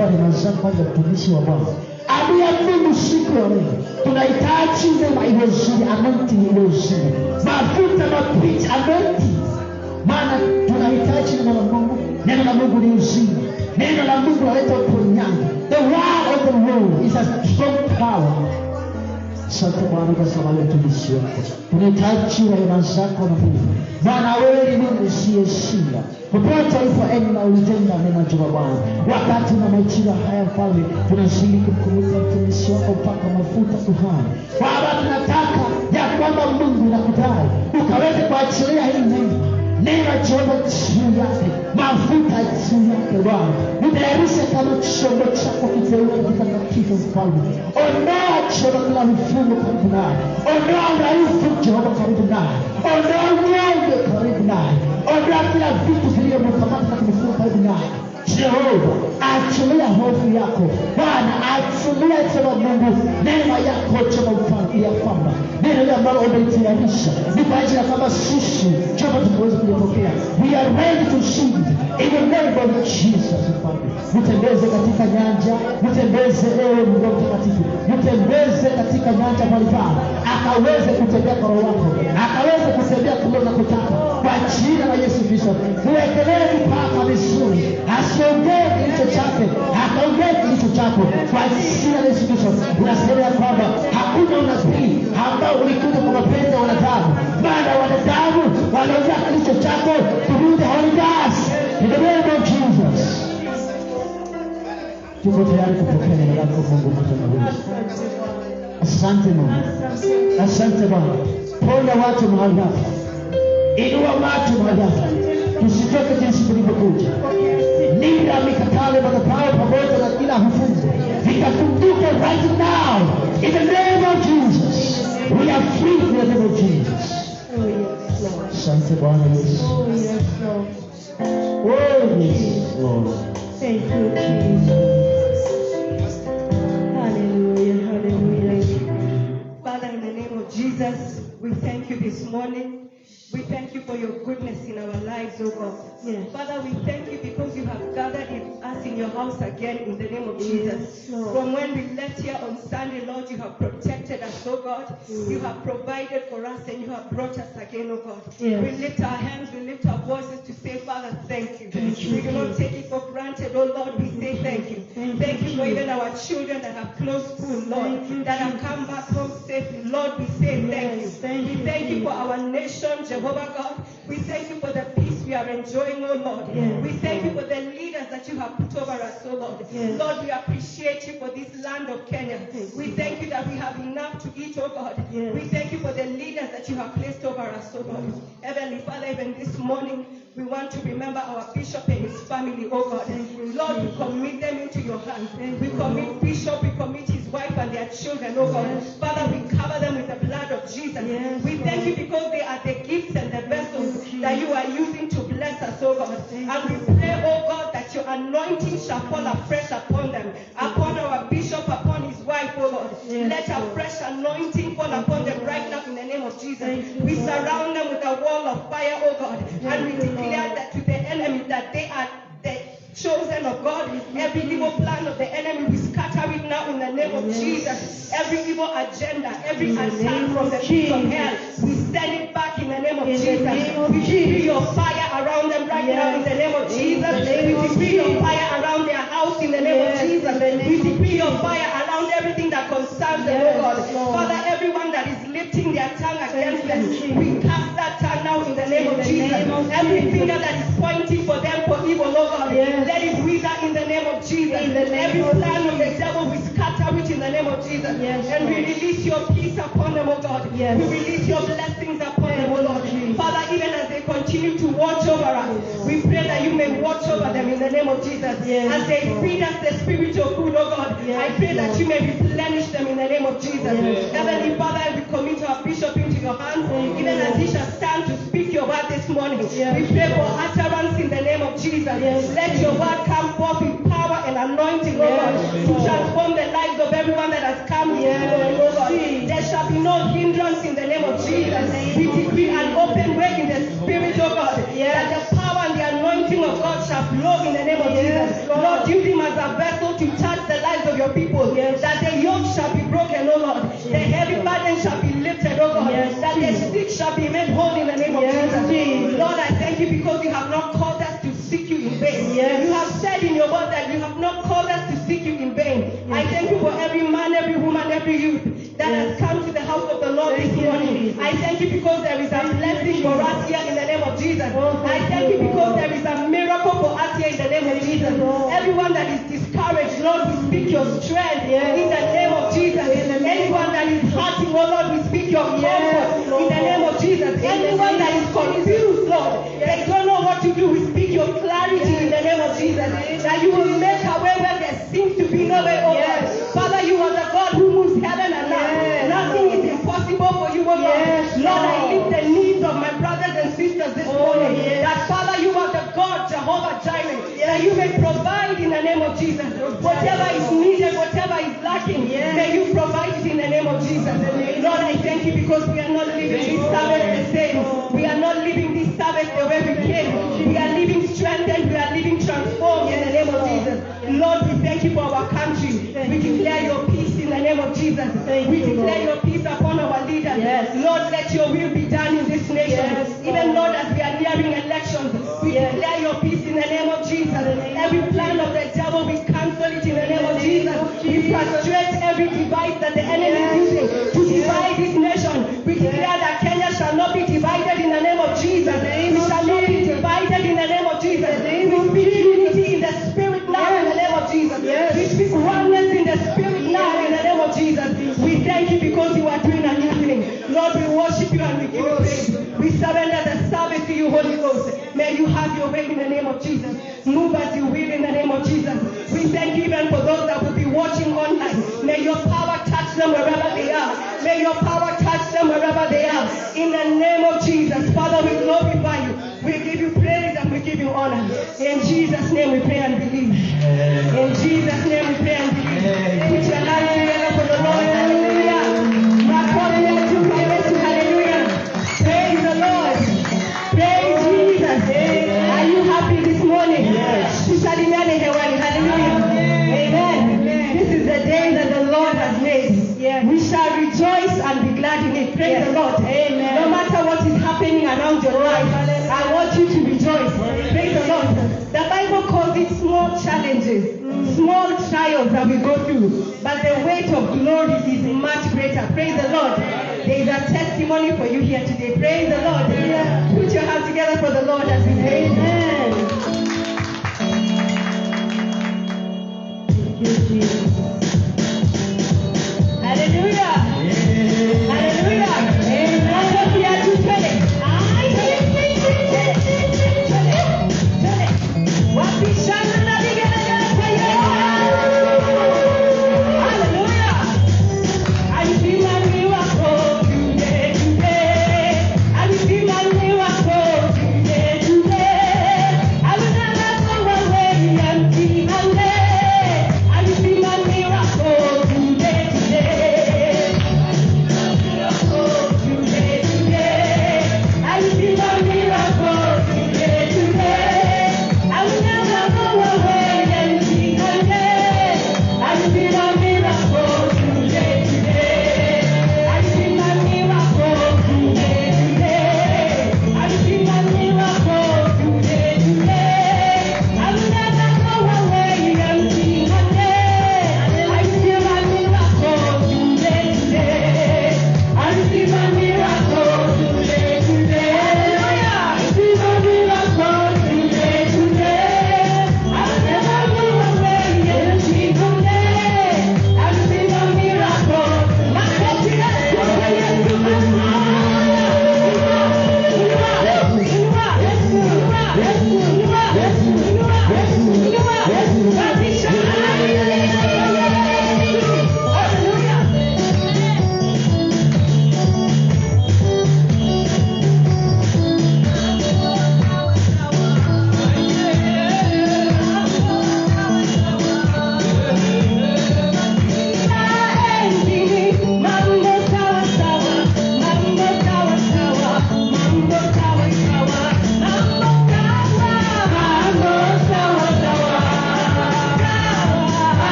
kwamba rehema zako za mtumishi wa Bwana. Amia Mungu siku ya leo. Tunahitaji neema iliyozidi, anointing iliyozidi. Mafuta mapicha anointing. Maana tunahitaji neno la Mungu. Neno la Mungu ni uzima. Neno la Mungu linaleta uponyaji. The word of the Lord is a strong power. Asante Bwana kwa sababu ya mtumishi wako. Tunahitaji rehema zako na Mungu. Maana wewe ni Mungu usiyeshinda. Popote ulipoenda na ulitenda mema juu Bwana. Wakati na majira haya Mfalme, tunazidi kukumbuka mtumishi wako mpaka mafuta kuhani. Baba, tunataka ya kwamba Mungu nakudai ukaweze kuachilia hii neno Jehova juu yake, mafuta juu yake Bwana. Nitayarisha kama chombo chako kiteule kitakatifu Mfalme. Ondoa Jehova kila vifungo karibu naye. Ondoa udhaifu Jehova karibu naye. Ondoa unyonge karibu naye. Ondoa kila vitu vilivyokamata na kufunga karibu naye. Jehova, achilia hofu yako Bwana, achilia Jehova Mungu neema yako Jehova Mfalme, ya kwamba neno ambalo umeitayarisha ni kwa ajili ya kwamba sisi Jehova tunaweza kulipokea. We are ready to receive in the name of Jesus Mfalme. Mtembeze katika nyanja, mtembeze ewe Mungu mtakatifu, mtembeze katika nyanja mbalimbali, akaweze kutembea kwa roho wako, akaweze kutembea kule unakotaka kwa jina la Yesu Kristo. Tuwekelee mipaka vizuri, asiongee kilicho chake, akaongee kilicho chako kwa jina la Yesu Kristo. Unasema ya kwamba hakuna unabii ambao ulikuja kwa mapenzi ya wanadamu, maana wanadamu wanaongea kilicho chako through the Holy Ghost in the name of Jesus. Tuko tayari kupokea neno lako Mungu mtakatifu. Asante Mungu. Asante Bwana. Ponya watu mahali hapa. Inua watu mahali hapa. Tusitoke jinsi tulivyokuja. Nina mikatale madhabahu pamoja na kila hufungo vikafunguke right now in the name of Jesus. We are free in the name of Jesus. Asante Bwana Yesu. Oh yes Lord. Thank you, Jesus. Hallelujah, hallelujah. Father, in the name of Jesus, we thank you this morning. We thank you for your goodness in our lives, oh God. Yes. Father, we thank you because you have gathered us in your house again in the name of Jesus. Lord. From when we left here on Sunday, Lord, you have protected us, oh God. You have provided for us and you have brought us again, oh God. Yes. We lift our hands, we lift our voices to say, Father, thank you. We do not take it for granted, oh Lord. We say thank you. Thank you for even our children that have closed school, Lord, that have come back home safely. Lord, we say thank you. We thank you for our nation, Jehovah God. We thank you for the peace we are enjoying, oh Lord. Yes. We thank you for the leaders that you have put over us, oh Lord. Yes. Lord, we appreciate you for this land of Kenya. We thank you that we have enough to eat, oh God. Yes. We thank you for the leaders that you have placed over us, oh God. Heavenly Father, even this morning, we want to remember our bishop and his family, oh God. Lord, we commit them into your hands. We commit Bishop, we commit his wife and their children, oh God. Yes. Father, we cover them with the blood of Jesus. Yes. We thank you because they are the gifts and the vessels that you are using to bless us, oh God. And we pray, oh God, that your anointing shall fall afresh upon them, upon our bishop, upon his wife, oh Lord. Yes. Let a fresh anointing fall upon them right now in the name of Jesus. We surround them with a wall of fire, oh God. And we declare that to the enemy that they are the chosen of God. Every evil plan of the enemy, we scatter it now in the name of Jesus. Every evil agenda, every attack from the pit of hell, we send it back in the name of Jesus. We decree your fire around them right now in the name of Jesus. We decree your fire around their house in the name of Jesus. We decree your fire around everything that concerns them, oh God. Father, everyone that is lifting their tongue against them, we cast that tongue now in the name of Jesus. Every finger that is pointing for them for evil, oh God, let it wither in the name of Jesus. Every plan of the devil, we scatter it in the name of Jesus. And we release your peace upon them, oh God. We release your blessings upon them, oh Lord. Father, even as they continue to watch over us, we pray that you may watch over them in the name of Jesus. As they feed us the spiritual food, oh God, I pray that you may replenish them in the name of Jesus. Heavenly Father, we commit our bishop into your hands, even as he shall stand to speak your word this morning. We pray for utterance in the name of Jesus. Let your word come forth with power and anointing, oh God, to transform the lives of everyone that has come here, oh God. There shall be no hindrance in the name of Jesus. We decree an open way in the spirit, oh God, that the power and the anointing of God shall flow in the name of Jesus. Lord, use him as a vessel your people. That the yoke shall be broken, oh Lord. The heavy burden shall be lifted, oh God. That the sick shall be made whole in the name of Jesus. Lord, I thank you because you have not called us to seek you in vain. You have said in your word that you have not called us to seek you in vain. I thank you for every man, every woman, every youth that has come to the house of the Lord this morning. I thank you because there is a blessing for us here in the name of Jesus. I thank you because there is a miracle for us here in the name of Jesus. Everyone that is discouraged, Lord, we speak your strength in the name of Jesus. Anyone that is hurting, oh Lord, we speak your comfort in the name of Jesus. Anyone that is confused, Lord, they don't know what to do, we speak your clarity in the name of Jesus. That you will make a way where there seems to be no way, oh Lord. Father, you are the God who moves heaven and earth. Nothing is impossible for you, oh Lord. Lord, I lift the needs of my brothers and sisters this morning. That Father, you are the God, Jehovah Jireh. That you may provide in the name of Jesus. Whatever is needed, whatever is lacking, may you provide it in the name of Jesus. Lord, I thank you because we are not living this service the same. We are not living this service the way we came. We are living strengthened. We are living transformed in the name of Jesus. Lord, we thank you for our country. We declare your peace in the name of Jesus. We declare your peace upon our leaders. Lord, let your will be done in this nation. Even Lord, as we are nearing elections, we declare your peace in the name of Jesus. Every plan of the devil, we cancel it in the name of Jesus. We frustrate every device that the enemy is using to divide this nation. We declare that Kenya shall not be divided in the name of Jesus. We shall not be divided in the name of Jesus. We speak unity in the spirit now in the name of Jesus. We speak oneness in the spirit now in the name of Jesus. We thank you because you are doing a new thing. Lord, we worship you and we give you praise. We surrender the service to you, Holy Ghost. May you have your way in the name of Jesus. Move as you will in the name of Jesus. We thank you even for those that will be watching online. May your power touch them wherever they are. May your power touch them wherever they are. In the name of Jesus. Father, we glorify you. We give you praise and we give you honor. In Jesus' name we pray and believe. In Jesus' name we pray and believe. Put your hands together for the Lord. Hallelujah. Hallelujah. Praise the Lord. Praise Jesus. Are you happy this morning? Tusalimiane hewani. Hallelujah. Amen. This is the day that the Lord has made. We shall rejoice and be glad in it. Praise the Lord. Amen. No matter what is happening around your life, I want you to rejoice. Praise the Lord. The Bible calls it small challenges, small trials that we go through, but the weight of glory is much greater. Praise the Lord. There is a testimony for you here today. Praise the Lord. Put your hands together for the Lord as we say amen. Thank you, Jesus. Hallelujah. Hallelujah. Amen. I will never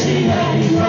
Yes,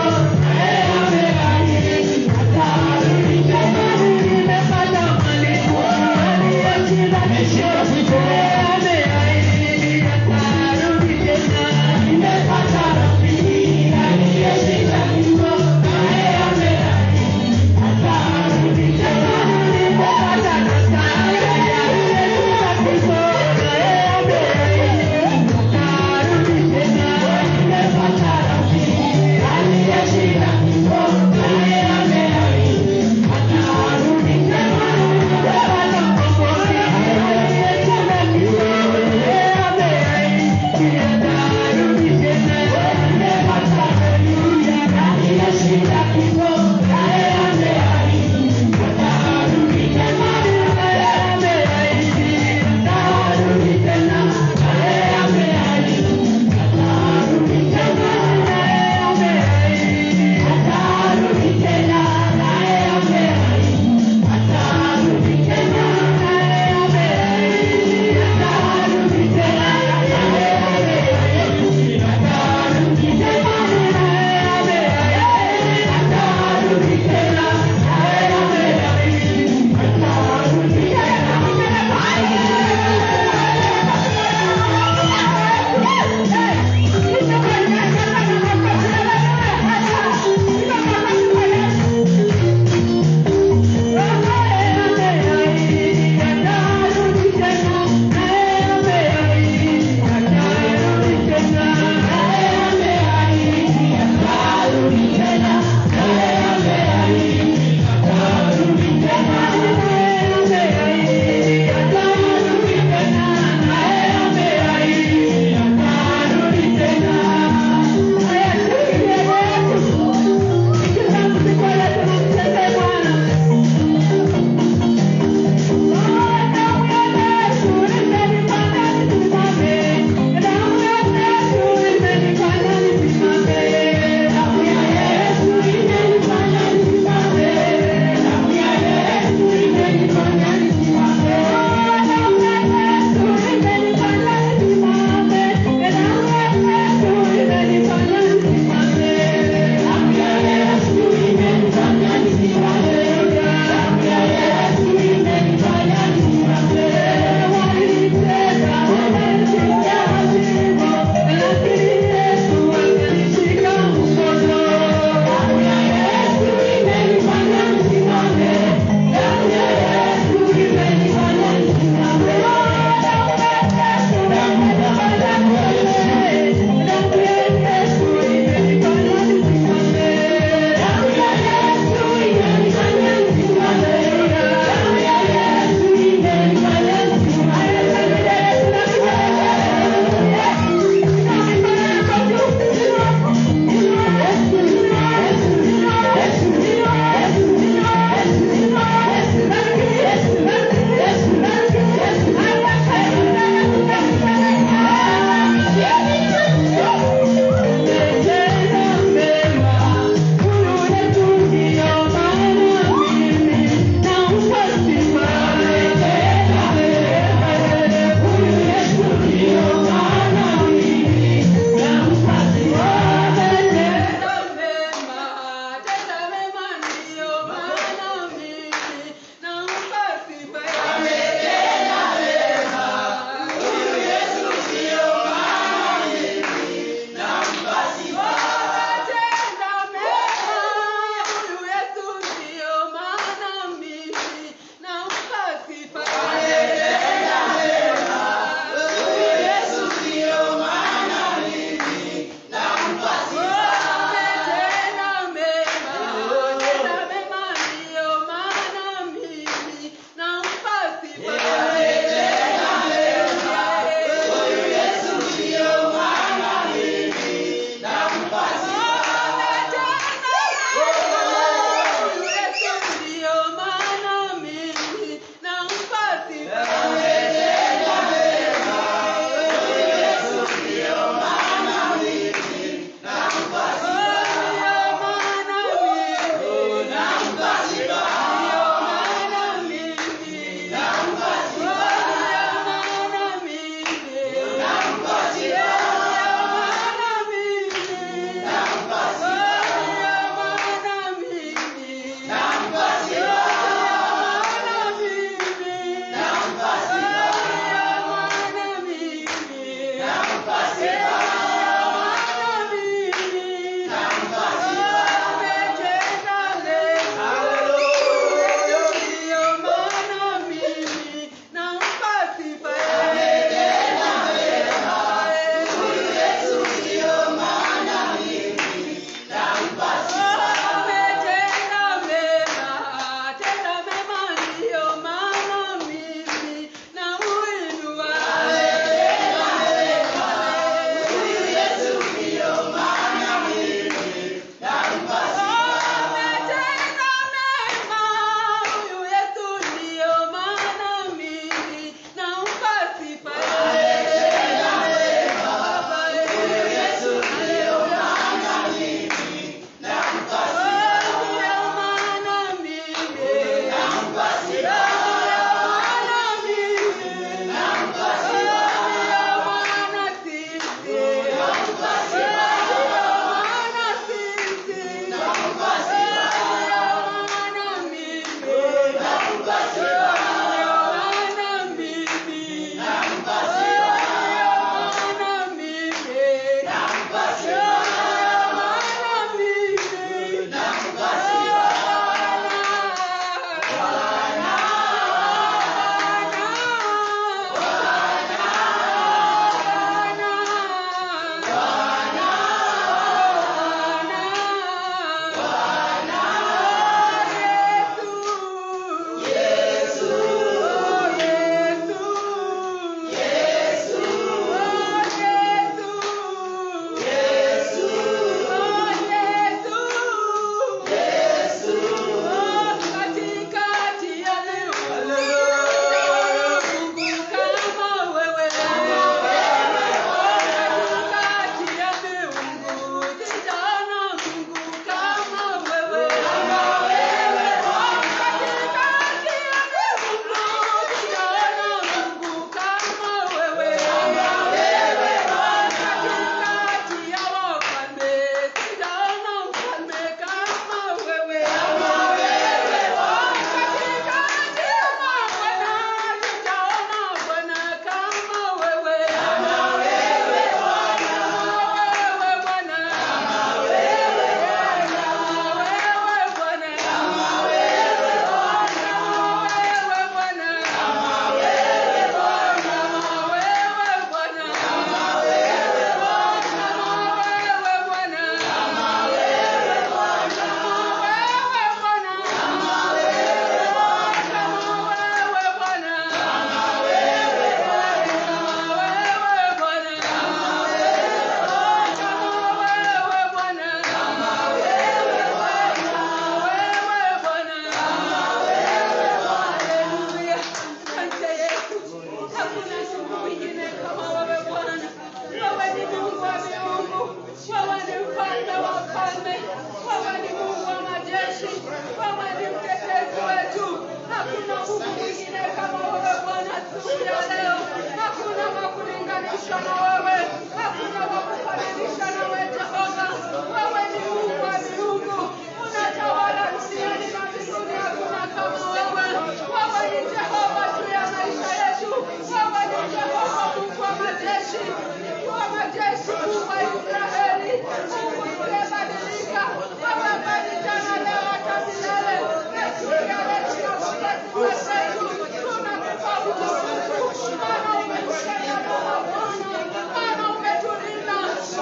Mungu mwingine kama wewe Bwana siku ya leo. Hakuna wa kulinganisha na wewe. Hakuna wa kufananisha na wewe Jehova. Wewe ni Mungu wa miungu. Unatawala duniani na mbinguni, hakuna kama wewe. Wewe ni Jehova juu ya maisha yetu. Wewe ni Jehova Mungu wa majeshi. Mungu wa majeshi, Mungu wa Israeli. Mungu usiyebadilika. Wewe ambaye ni jana, leo, hata milele. Yesu yale tunakupa sifa zetu. Tunakupa utukufu. Maana umetupenda Baba Bwana. Maana umetulinda.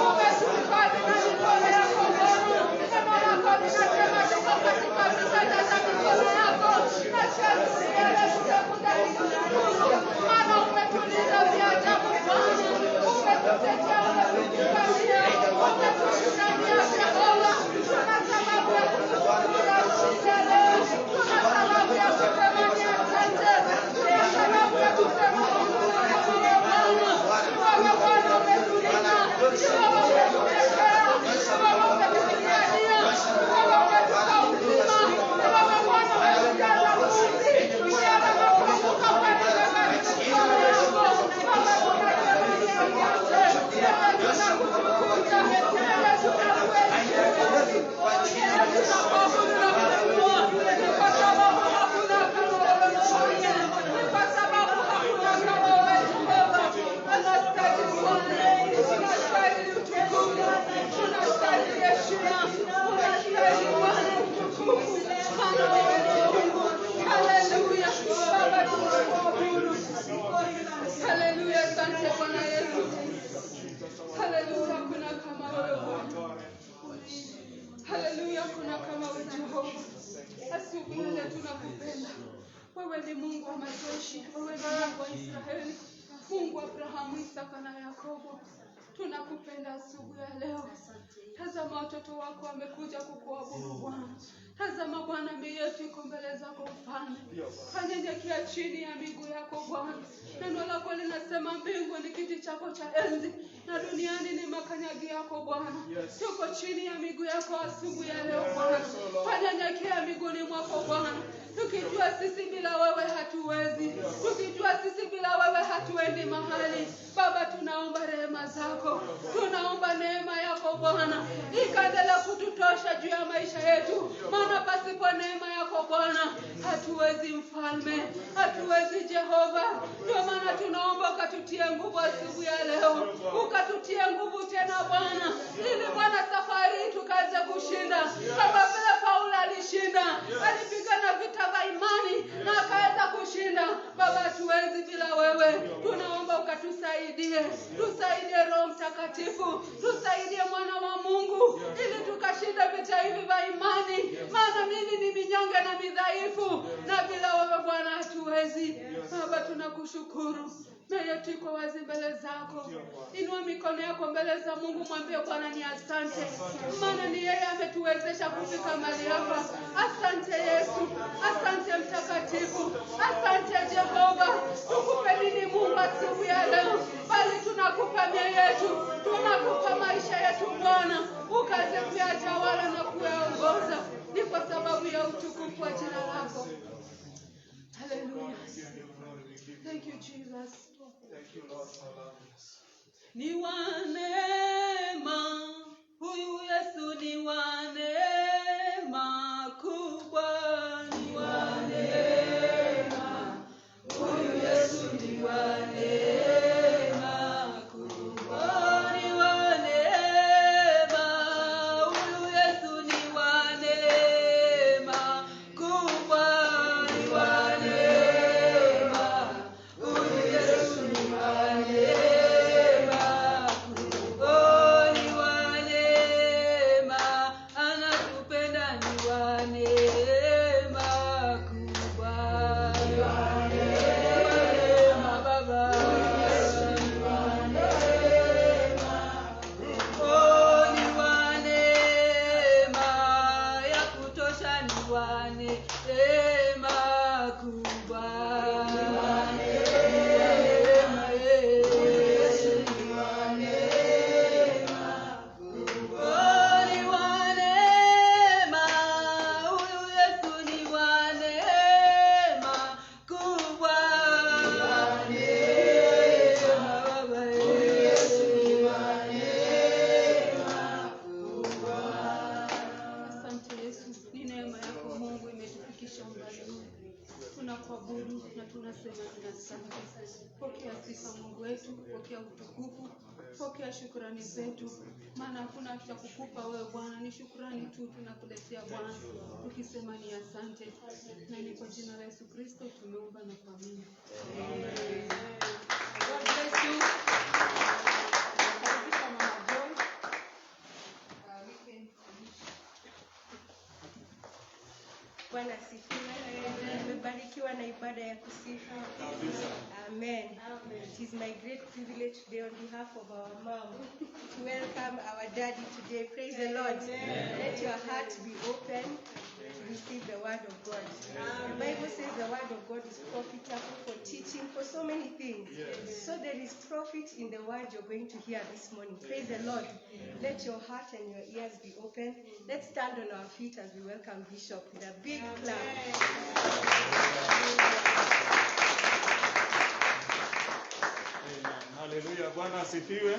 Umetuhifadhi na mikono yako Bwana. Neno lako linasema tuko katika vitanda za mikono yako. Na sisi yale tutakuja kukushukuru. Maana umetulinda vya ajabu Bwana. Umetutetea, umetupigania. Umetusimamia Jehova. Tuna sababu ya kukushukuru usiku ya leo. Tuna sababu ya kusema ni asante. Tuna sababu ya kusema Mungu kama wewe Bwana. Wewe Bwana umetulinda. Wewe umetutetea. Wewe umetupigania. Wewe umetupa uzima. Wewe Bwana umetujaza pumzi. Ukiana makumbuka katika mikono yako. Wewe tunasema ni asante. Wewe tunakutukuza. Wewe tunakuheshimu. Wewe tunakuabudu na kuinua. Ni kwa sababu hakuna kama wewe Bwana. Ni kwa sababu hakuna kama wewe Jehova. Unastahili Bwana. Unastahili utukufu. Unastahili heshima. Unastahili Bwana utukufu. Maana wewe ni Mungu. Haleluya. Baba tunakuabudu. Haleluya. Asante Bwana Yesu. Haleluya. Kuna kama wewe Bwana. Haleluya. Kuna kama wewe Jehova. Asubuhi ile tunakupenda. Wewe ni Mungu wa majeshi. Wewe ni Mungu wa Israeli. Mungu wa Abrahamu, Isaka na Yakobo. Tunakupenda asubuhi ya leo. Tazama watoto wako wamekuja kukuabudu Bwana. Tazama Bwana, mioyo yetu iko mbele zako Mfalme. Tunyenyekea chini ya miguu yako Bwana. Neno lako linasema mbingu ni kiti chako cha enzi na duniani ni makanyagi yako Bwana. Tuko chini ya miguu yako asubuhi ya leo Bwana. Tunyenyekea miguuni mwako Bwana. Tukijua sisi bila wewe hatuwezi. Tukijua sisi bila wewe hatuendi mahali. Baba, tunaomba rehema zako. Tunaomba neema yako Bwana. Ikaendelea kututosha juu ya maisha yetu. Maana pasipo neema yako Bwana hatuwezi Mfalme. Hatuwezi Jehova. Ndio maana tunaomba ukatutie nguvu asubuhi ya leo. Ukatutie nguvu tena Bwana. Ili Bwana safari tukaanze kushinda. Kama vile Paulo alishinda. Alipigana vita vya imani na akaweza kushinda. Baba, hatuwezi bila wewe. Tunaomba ukatusaidie. Tusaidie Roho Mtakatifu. Tusaidie Mwana wa Mungu. Ili tukashinda vita hivi vya imani. Maana mimi ni minyonge na midhaifu. Na bila wewe Bwana hatuwezi. Baba, tunakushukuru. Mioyo yetu iko wazi mbele zako. Inua mikono yako mbele za Mungu, mwambie Bwana ni asante. Maana ni yeye ametuwezesha kufika mahali hapa. Asante Yesu. Asante Mtakatifu. Asante Jehova. Tukupe nini Mungu asubuhi ya leo? Bali tunakupa mioyo yetu. Tunakupa maisha yetu Bwana. Ukaze kuyatawala na kuyaongoza. Ni kwa sababu ya utukufu wa jina lako. Hallelujah. Thank you, Jesus. Thank you, Lord, for loving us. Ni wa neema, huyu Yesu ni wa neema kubwa. Ni wa neema, huyu Yesu ni wa neema kubwa. Ni wa neema, huyu Yesu ni wa neema kubwa. Ni wa neema, huyu Yesu ni wa neema kubwa. Ni wa neema, anatupenda. Ni wa neema kubwa. Ni wa neema, Baba. Ni wa neema kubwa. Ni wa neema ya kutosha. Ni wa neema kubwa. Ni wa neema, Yesu. Ni wa neema kubwa. Ni wa neema, huyu Yesu ni wa neema tunasema ni asante. Pokea sifa Mungu wetu, pokea utukufu, pokea shukrani zetu, maana hakuna cha kukupa wewe Bwana, ni shukrani tu tunakuletea Bwana, tukisema ni asante. Na ni kwa jina la Yesu Kristo tumeomba na kuamini. Amen. God bless you. Bwana asifiwe. Tumebarikiwa na ibada ya kusifu. Amen. It is my great privilege today on behalf of our mom to welcome our daddy today. Praise the Lord. Let your heart be open to receive the word of God. The Bible says the word of God is profitable for teaching, for so many things. So there is profit in the word you're going to hear this morning. Praise the Lord. Let your heart and your ears be open. Let's stand on our feet as we welcome Bishop with a big clap. Haleluya, Bwana asifiwe.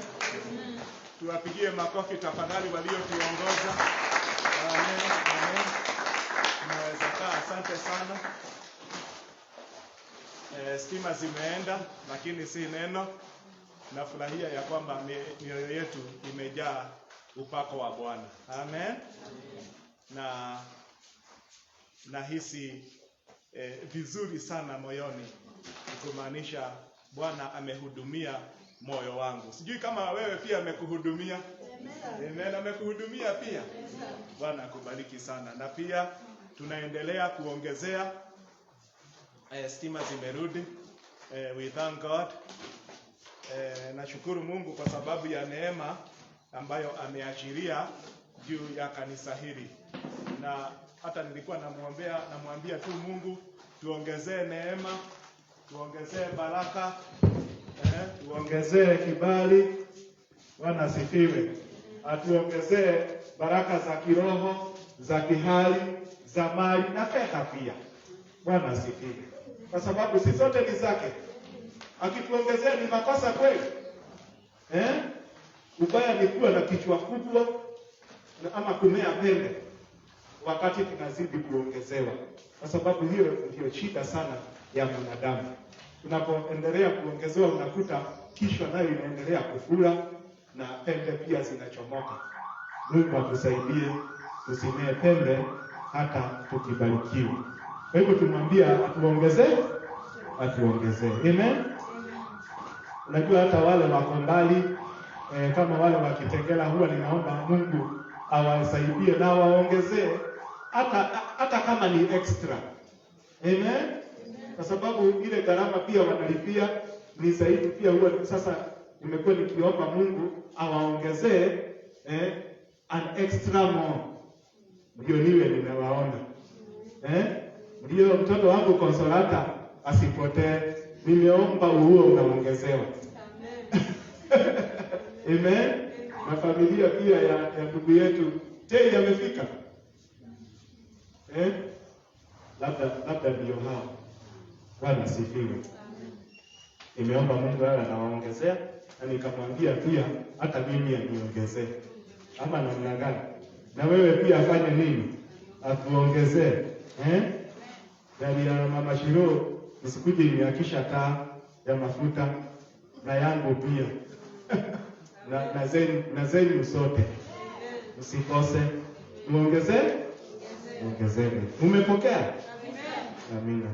Tuwapigie makofi tafadhali waliotuongoza. Amen. Amen. Tunaweza kaa, asante sana. Stima zimeenda lakini si neno. Nafurahia ya kwamba mioyo yetu imejaa upako wa Bwana. Amen. Na nahisi vizuri sana moyoni, kumaanisha Bwana amehudumia moyo wangu. Sijui kama wewe pia amekuhudumia. Amen. Amekuhudumia pia. Bwana akubariki sana. Na pia tunaendelea kuongezea, stima zimerudi. We thank God. Nashukuru Mungu kwa sababu ya neema ambayo ameachilia juu ya kanisa hili. Na hata nilikuwa namwambia tu Mungu tuongezee neema, tuongezee baraka, tuongezee kibali. Bwana asifiwe. Atuongezee baraka za kiroho, za kihali, za mali na fedha pia. Bwana asifiwe. Kwa sababu sisi sote ni zake. Akituongezea ni makosa kweli? Ubaya ni kuwa na kichwa kubwa ama kumea pembe wakati tunazidi kuongezewa. Kwa sababu hiyo ndio shida sana ya mwanadamu. Tunapoendelea kuongezewa unakuta kichwa nayo inaendelea kufura na pembe pia zinachomoka. Mungu atusaidie tusimee pembe hata tukibarikiwa. Kwa hivyo tumwambia atuongezee. Amen. Unajua hata wale wako mbali, kama wale wa Kitengela, huwa ninaomba Mungu awasaidie na waongezee hata kama ni extra. Amen. Kwa sababu ile gharama pia wanalipia ni zaidi pia. Huwa sasa nimekuwa nikiomba Mungu awaongezee an extra more. Ndio niwe nimewaona. Ndio mtoto wangu Consolata asipotee. Nimeomba huo unaongezewa. Amen. Na familia pia ya ndugu yetu Tei amefika. Labda ndio hao. Bwana asifiwe. Nimeomba Mungu anawaongezea na nikamwambia pia hata mimi aniongezee. Ama namna gani? Na wewe pia afanye nini? Atuongezee. Gari ya Mama Shiro usikuje imehakisha taa ya mafuta na yangu pia. na zenu sote. Usikose. Muongezee? Ongezee. Umepokea? Amina.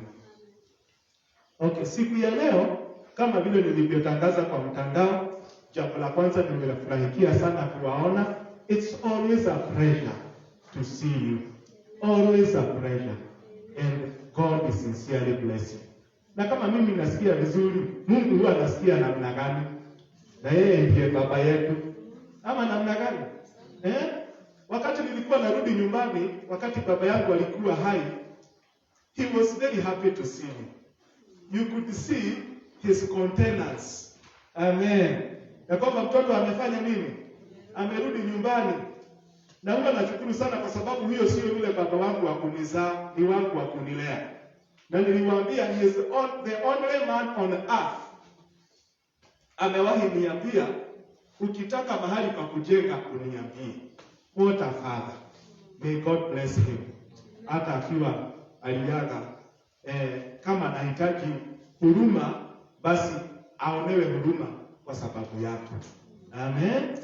Okay, siku ya leo kama vile nilivyotangaza kwa mtandao, jambo la kwanza nimefurahikia sana kuwaona. It's always a pleasure to see you. Always a pleasure. And God is sincerely blessing. Na kama mimi nasikia vizuri, Mungu huwa anasikia namna gani? Na yeye ndiye baba yetu. Ama namna gani? Wakati nilikuwa narudi nyumbani, wakati baba yangu alikuwa hai, he was very happy to see me. You could see his countenance. Amen. Na kwamba mtoto amefanya nini? Amerudi nyumbani. Na huwa nashukuru sana kwa sababu huyo sio yule baba wangu wa kunizaa, ni wangu wa kunilea. Na niliwaambia he is the only man on earth. Amewahi niambia ukitaka mahali pa kujenga uniambie. What a father. May God bless him. Hata akiwa aliaga kama anahitaji huruma, basi aonewe huruma kwa sababu yako. Amen.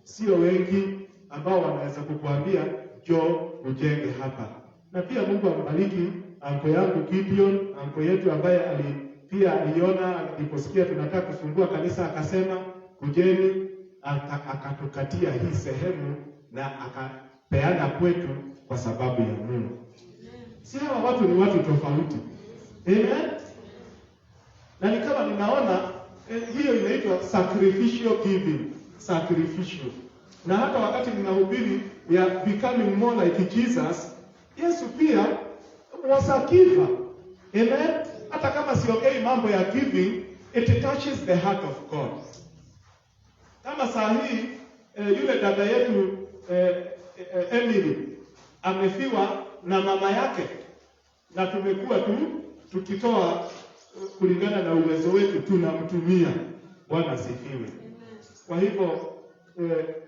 Sio wengi ambao wanaweza kukuambia njoo ujenge hapa. Na pia Mungu ambariki anko yangu Gideon, anko yetu ambaye pia aliona aliposikia tunataka kufungua kanisa, akasema kujeni, akatukatia hii sehemu na akapeana kwetu kwa sababu ya Mungu. Si hawa watu ni watu tofauti. Amen. Na nikawa ninaona hiyo inaitwa sacrificial giving, sacrificial. Na hata wakati ninahubiri ya becoming more like Jesus, Yesu pia was a giver. Amen. Hata kama siongei mambo ya giving, it touches the heart of God. Kama saa hii yule dada yetu Emily amefiwa na mama yake, na tumekuwa tukitoa kulingana na uwezo wetu, tunamtumia. Bwana asifiwe. Kwa hivyo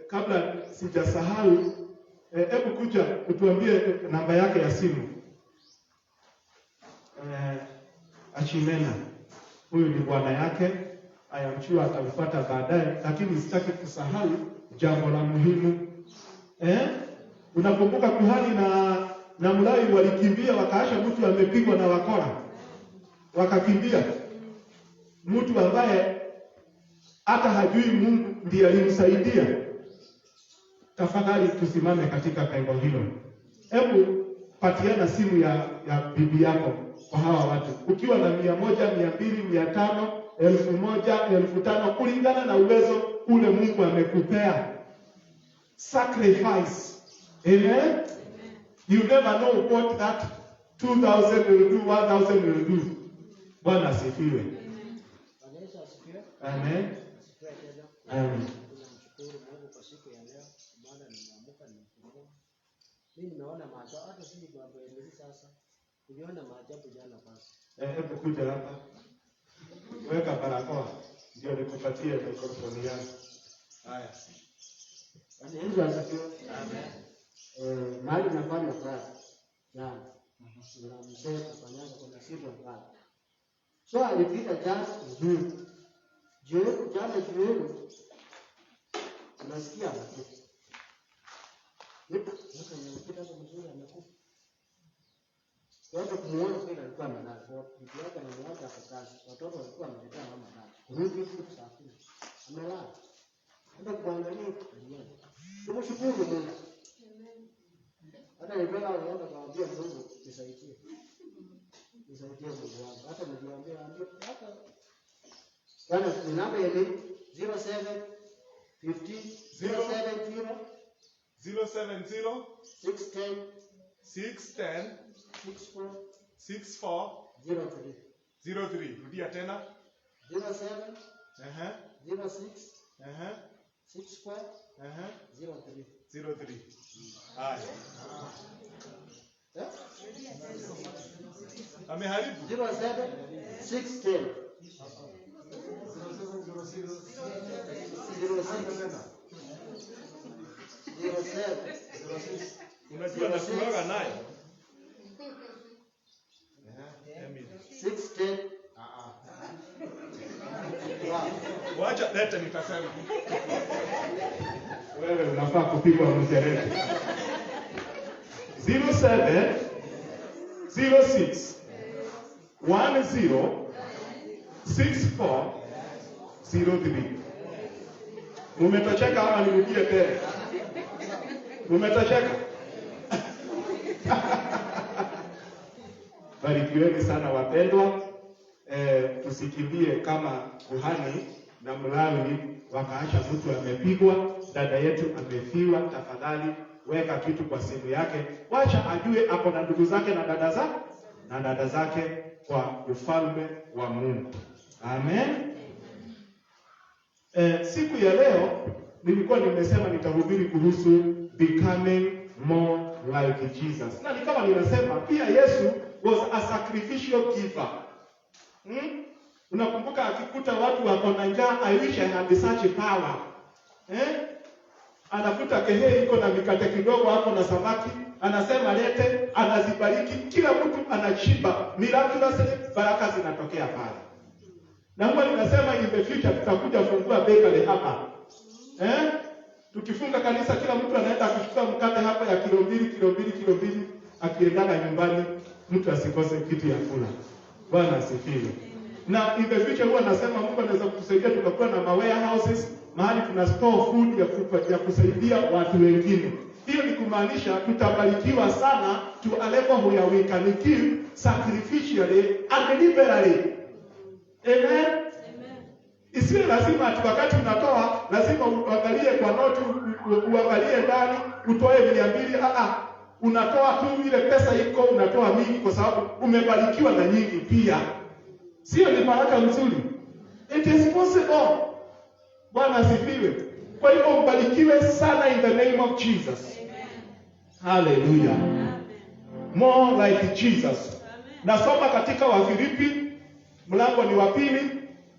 kabla sijasahau, hebu kuja utuambie namba yake ya simu. Achimena, huyu ni bwana yake, ayamchua atafuata baadaye, lakini sitaki kusahau jambo la muhimu. Unakumbuka kuhani na Mlawi walikimbia wakaasha mtu amepigwa na wakora, wakakimbia mtu ambaye hata hajui Mungu ndiye alimsaidia. Tafadhali tusimame katika pengo hilo. Hebu patiana simu ya bibi yako kwa hawa watu. Ukiwa na 100, 200, 500, 1000, 1500 kulingana na uwezo ule Mungu amekupea. Sacrifice. Amen. You never know what that 2000 will do, 1000 will do. Bwana asifiwe. Amen. Amen. Tunamshukuru Mungu kwa siku ya leo, maana nimeamka nimefungua. Mimi nimeona maajabu, hata sisi kwa Biblia sasa. Niliona maajabu jana basi. Hebu kuja hapa. Weka barakoa ndio nikupatie mikrofoni yako. Haya. Yesu asifiwe. Amen. Mahali nafanya kazi jana. Na mzee kufanyanga kuna siku mbaya. So alipita jana nzuri. Jana jioni unasikia amekufa. Sasa nimekuta hapo mzuri amekufa. Watu kumuona kweli alikuwa amelala. Mtu wake anamwacha kwa kazi. Watoto walikuwa wameletea mama ndani. Rudi huko safi. Amelala. Ndio kuangalia aliona. Tumshukuru Mungu. Hata nilipenda kuomba kumwambia Mungu nisaidie. Nisaidie Mungu wangu. Hata niliambia hata Bwana namba ile 07 50 070 070 610 610 64 64 03. 03. Rudia tena. 07 06 64 03. 03. Haya. Ameharibu. 07 610 Unajua nakuaga naye. 610 Wacha leta nitasema. Wewe unafaa kupigwa msereti. 07 06 10 64 03. Umetosheka ama nirudie tena? Umetosheka? Barikiweni sana wapendwa. Tusikimbie kama kuhani na Mlawi wakaacha mtu amepigwa, dada yetu amefiwa. Tafadhali weka kitu kwa simu yake. Wacha ajue ako na ndugu zake na dada zake kwa ufalme wa Mungu. Amen. Siku ya leo nilikuwa nimesema nitahubiri kuhusu becoming more like Jesus. Na nikawa ninasema pia Yesu was a sacrificial giver. Unakumbuka akikuta watu wako na njaa, I wish I had such a power. Anakuta kehe iko na mikate kidogo hapo na samaki, anasema lete, anazibariki, kila mtu anashiba, miraculously baraka zinatokea pale. Na huwa ninasema in the future tutakuja kufungua bakery hapa. Tukifunga kanisa kila mtu anaenda kuchukua mkate hapa ya kilo mbili akiendana nyumbani, mtu asikose kitu ya kula. Bwana asifiwe. Na in the future huwa nasema Mungu anaweza kutusaidia tukakuwa na warehouses mahali tuna store food ya kusaidia watu wengine. Hiyo ni kumaanisha tutabarikiwa sana to a level where we can give sacrificially and liberally. Amen. Isiwe lazima ati wakati unatoa lazima uangalie kwa noti, uangalie ndani, utoe 200. Unatoa tu ile pesa iko, unatoa mingi kwa sababu umebarikiwa na nyingi pia. Sio ni baraka nzuri? It is possible. Bwana asifiwe. Kwa hivyo mbarikiwe sana in the name of Jesus. Hallelujah. More like Jesus. Nasoma katika Wafilipi mlango ni wa 2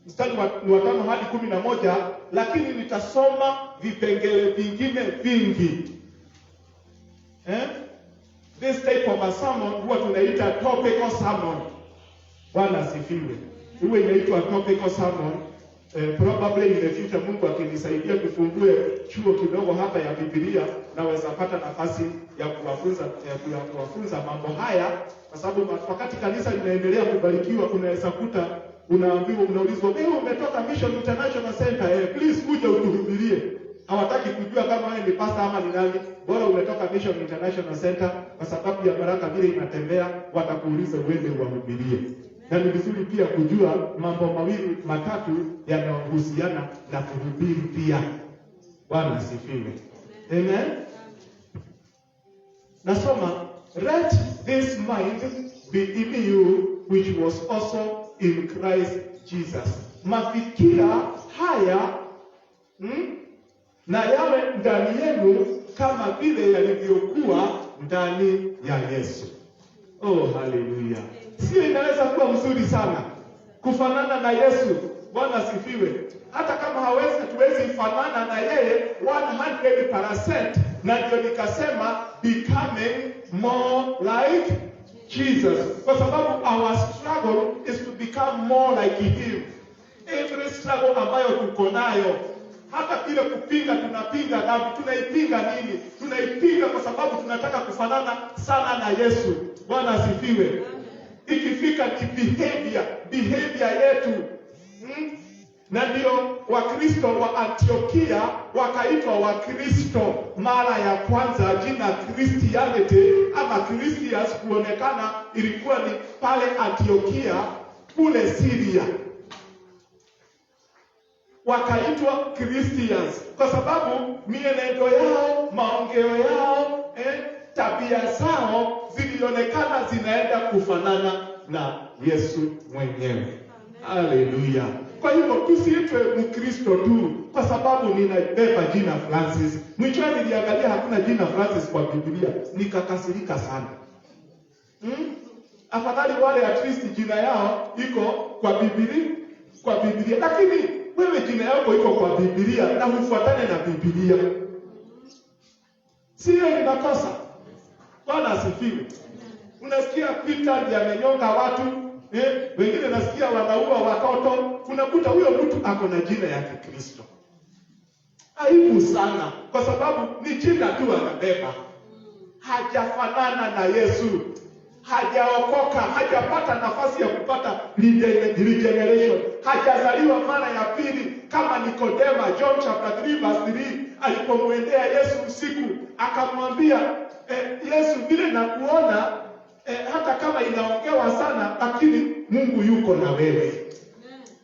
mstari wa 5 hadi 11, lakini nitasoma vipengele vingine vingi. This type of a sermon huwa tunaita topical sermon. Bwana asifiwe. Huwa inaitwa topical sermon. Probably in the future Mungu akinisaidia tufungue chuo kidogo hapa ya Biblia, naweza pata nafasi ya kuwafunza mambo haya, kwa sababu wakati kanisa linaendelea kubarikiwa unaweza kuta unaambiwa, unaulizwa, wewe umetoka Mission International Center, please kuja utuhubirie. Hawataki kujua kama wewe ni pastor ama ni nani, bora umetoka Mission International Center, kwa sababu ya baraka vile inatembea, watakuuliza uende uwahubirie. Na ni vizuri pia kujua mambo mawili matatu yanayohusiana na kuhubiri pia. Bwana asifiwe. Amen. Nasoma, let this mind be in you which was also in Christ Jesus. Mafikira haya na yawe ndani yenu kama vile yalivyokuwa ndani ya Yesu. Oh, hallelujah. Sio inaweza kuwa mzuri sana kufanana na Yesu. Bwana asifiwe. Hata kama tuwezi fanana na yeye 100%, na ndio nikasema becoming more like Jesus. Kwa sababu our struggle is to become more like him. Every struggle ambayo tuko nayo, hata vile kupinga, tunapinga dhambi, tunaipinga nini? Tunaipinga kwa sababu tunataka kufanana sana na Yesu. Bwana asifiwe. Ikifika ni behavior yetu. Na ndio Wakristo wa Antiokia wakaitwa Wakristo mara ya kwanza. Jina Christianity ama Christians kuonekana ilikuwa ni pale Antiokia kule Syria. Wakaitwa Christians kwa sababu mienendo yao, maongeo yao, tabia zao zilionekana zinaenda kufanana na Yesu mwenyewe. Haleluya. Kwa hivyo tusiitwe Mkristo tu kwa sababu ninabeba jina Francis. Mwisho niliangalia hakuna jina Francis kwa Biblia, nikakasirika sana. Afadhali wale at least jina yao iko kwa Biblia. Lakini wewe jina yako iko kwa Biblia na hufuatane na Biblia. Sio ni makosa. Bwana asifiwe. Unasikia Peter ndiye amenyonga watu, wengine nasikia wanaua watoto, unakuta huyo mtu ako na jina ya Kikristo. Aibu sana kwa sababu ni jina tu anabeba. Hajafanana na Yesu. Hajaokoka, hajapata nafasi ya kupata regeneration. Hajazaliwa mara ya pili kama Nikodema. John chapter 3 verse 3, alipomwendea Yesu usiku akamwambia, Yesu, vile nakuona hata kama inaongewa sana, lakini Mungu yuko na wewe.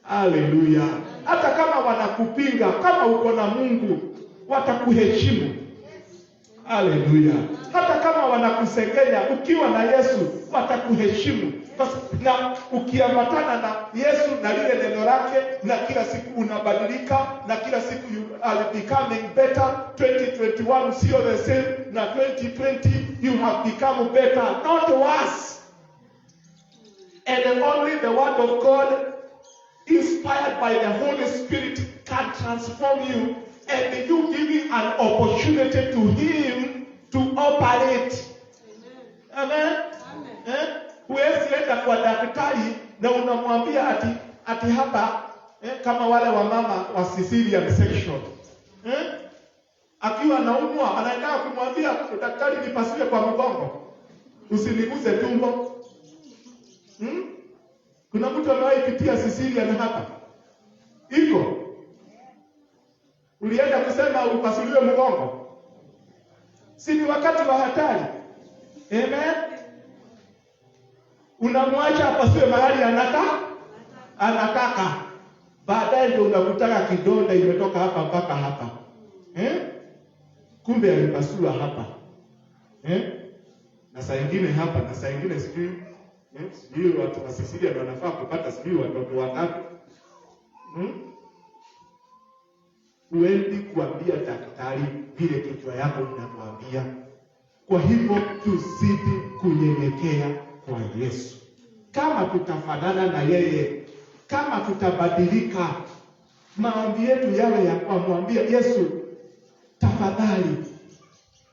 Haleluya. Hata kama wanakupinga, kama uko na Mungu watakuheshimu. Haleluya. Hata kama wanakusengenya, ukiwa na Yesu watakuheshimu. Na ukiambatana na Yesu na lile neno lake, na kila siku unabadilika, na kila siku you are becoming better. 2021 sio the same na 2020, you have become better, not worse. And only the word of God, inspired by the Holy Spirit, can transform you, and you giving an opportunity to him to operate. Amen. Huwezi enda kwa daktari na unamwambia ati hapa kama wale wa mama wa Sicilian section. Akiwa anaumwa anaenda kumwambia daktari, nipasue kwa mgongo, usiniguze tumbo. Kuna mtu amewahi pitia Sicilian hapa? Iko? Ulienda kusema upasuliwe mgongo? Si ni wakati wa hatari? Amen. Unamwacha apasue mahali anataka. Baadaye ndio unakutaka kidonda imetoka hapa mpaka hapa. Kumbe alipasua hapa. Na saa nyingine hapa, na saa nyingine sijui. Sijui watu wa Sicilia ndio wanafaa kupata sijui watoto wangapi. Uendi kuambia daktari vile kichwa yako inakwambia. Kwa hivyo tuzidi kunyenyekea kwa Yesu. Kama tutafanana na yeye, kama tutabadilika, maombi yetu yawe ya kumwambia Yesu, tafadhali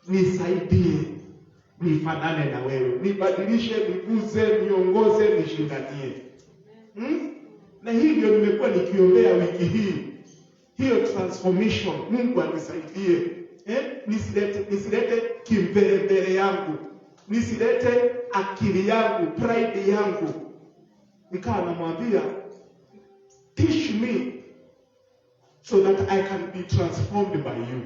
nisaidie nifanane na wewe, nibadilishe, niguze, niongoze, nishindanie. Na hii ndio nimekuwa nikiombea wiki hii. Hiyo transformation, Mungu anisaidie. Nisilete kimbelembele yangu, nisilete akili yangu, pride yangu. Nikawa namwambia, teach me so that I can be transformed by you.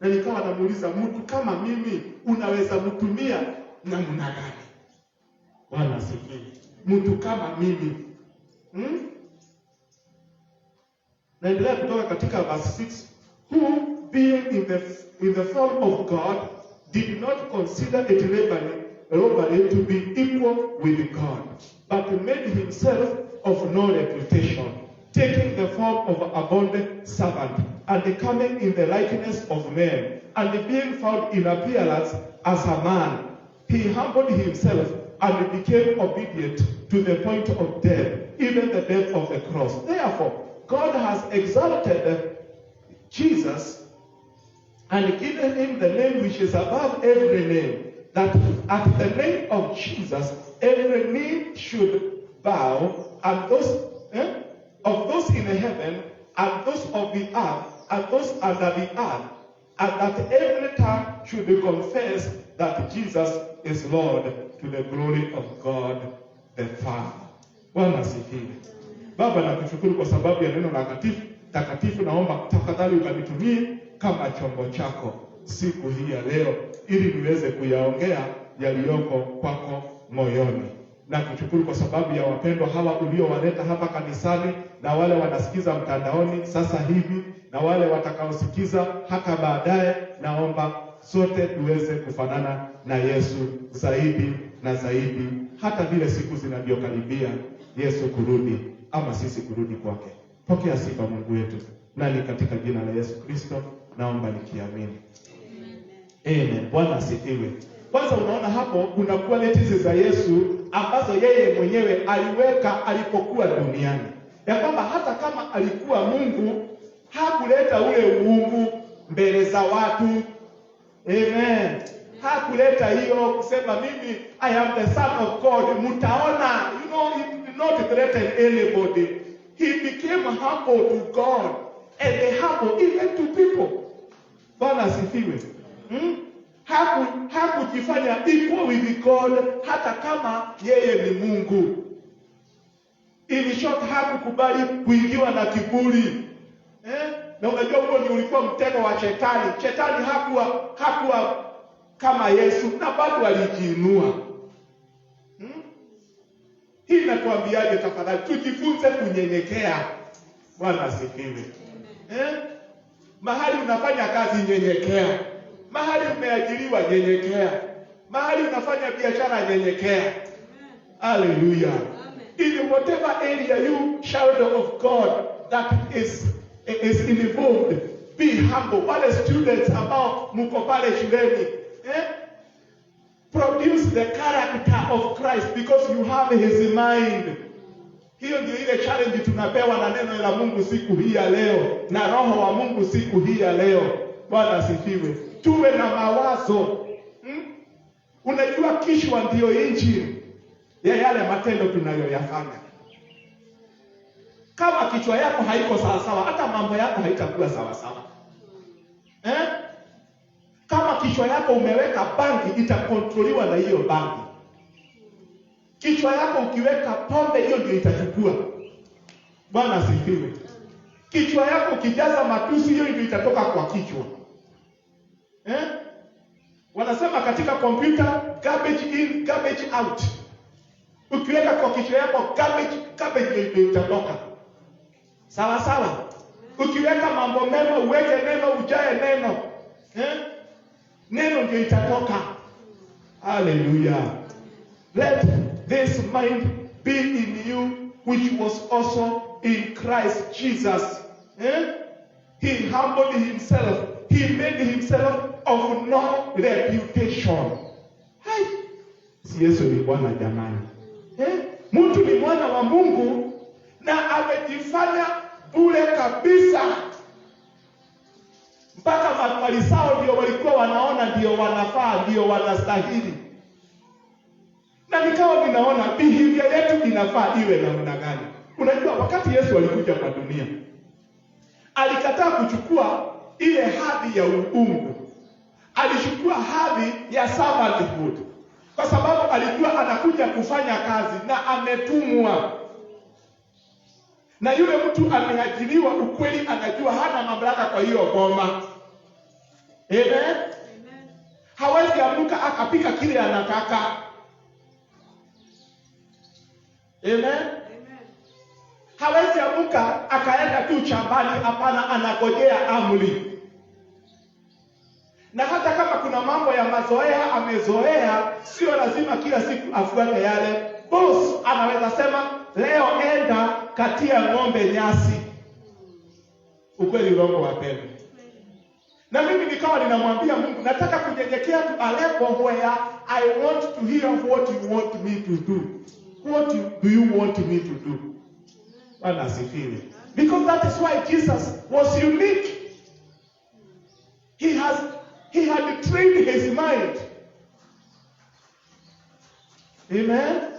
Na nikawa namuuliza, mtu kama mimi unaweza mtumia namna gani? Bwana asifiwe. Mtu kama mimi. Naendelea kutoka katika verse 6. Who being in the form of God did not consider it robbery to be equal with God, but made himself of no reputation, taking the form of a bond servant, and coming in the likeness of men, and being found in appearance as a man, he humbled himself and became obedient to the point of death, even the death of the cross. Therefore, God has exalted Jesus and given him the name which is above every name, that at the name of Jesus every knee should bow, and those of those in heaven, and those of the earth, and those under the earth, and that every tongue should confess that Jesus is Lord, to the glory of God the Father. Bwana asifiwe. Baba, nakushukuru kwa sababu ya neno la takatifu. Naomba tafadhali ukanitumie kama chombo chako siku hii ya leo, ili niweze kuyaongea yaliyoko kwako moyoni. Nakushukuru kwa sababu ya wapendwa hawa uliowaleta hapa kanisani, na wale wanasikiza mtandaoni sasa hivi, na wale watakaosikiza hata baadaye. Naomba sote tuweze kufanana na Yesu zaidi na zaidi, hata vile siku zinavyokaribia Yesu kurudi, ama sisi kurudi kwake. Pokea sifa Mungu wetu, na ni katika jina la Yesu Kristo naomba nikiamini. Amen. Bwana asifiwe. Kwanza unaona hapo kuna qualities za Yesu ambazo yeye mwenyewe aliweka alipokuwa duniani. Ya kwamba hata kama alikuwa Mungu, hakuleta ule uungu mbele za watu. Amen. Hakuleta hiyo kusema mimi I am the son of God. Mtaona, he did not threaten anybody. He became humble to God and humble even to people. Bwana asifiwe. Hakujifanya equal with God hata kama yeye ni Mungu. In short, hakukubali kuingiwa na kiburi. Na unajua huo ni ulikuwa mtego wa shetani. Shetani hakuwa kama Yesu, na bado alijiinua. Hii inatuambiaje tafadhali? Tujifunze kunyenyekea. Bwana asifiwe. Mahali unafanya kazi, nyenyekea. Mahali umeajiriwa, nyenyekea. Mahali unafanya biashara, nyenyekea. Hallelujah. In whatever area you child of God that is involved, be humble. Wale students ambao mko pale shuleni, produce the character of Christ because you have his mind. Hiyo ndio ile challenge tunapewa na neno la Mungu siku hii ya leo, na roho wa Mungu siku hii ya leo. Bwana asifiwe. Tuwe na mawazo. Unajua kichwa ndio injili ya yale matendo tunayoyafanya. Kama kichwa yako haiko sawa sawa, hata mambo yako haitakuwa sawa sawa. Kama kichwa yako umeweka bangi, itakontroliwa na hiyo bangi. Kichwa yako ukiweka pombe, hiyo ndio itachukua. Bwana asifiwe. Kichwa yako ukijaza matusi, hiyo ndio itatoka kwa kichwa. Wanasema katika kompyuta, garbage in, garbage out. Ukiweka kwa kichwa yako garbage ndio itatoka. Sawa sawa. Ukiweka mambo mema, uweke neno, ujae neno. Neno ndio itatoka. Hallelujah. Let this mind be in you, which was also in Christ Jesus. He humbled himself. He made himself of no reputation. Hai. Si Yesu ni Bwana jamani. Mtu ni mwana wa Mungu na amejifanya bure kabisa. Mpaka Mafarisayo ndio walikuwa wanaona ndio wanafaa, ndio wanastahili. Na nikawa ninaona behavior yetu inafaa iwe namna gani. Unajua wakati Yesu alikuja kwa dunia, alikataa kuchukua ile hadhi ya uungu. Alichukua hadhi ya servanthood. Kwa sababu alijua anakuja kufanya kazi na ametumwa. Na yule mtu ameajiriwa, ukweli anajua hana mamlaka kwa hiyo boma. Amen. Hawezi amuka akapika kile anataka. Amen. Hawezi amuka akaenda tu shambani, hapana, anagojea amri. Na hata kama kuna mambo ya mazoea amezoea, sio lazima kila siku afuate yale. Boss anaweza sema leo enda katia ng'ombe nyasi. Ukweli urongo wapendwa. Na mimi nikawa ninamwambia Mungu, nataka kunyenyekea to a level where I want to hear what you want me to do. What do you want me to do? Bwana asifiwe. Because that is why Jesus was unique. He had trained his mind. Amen.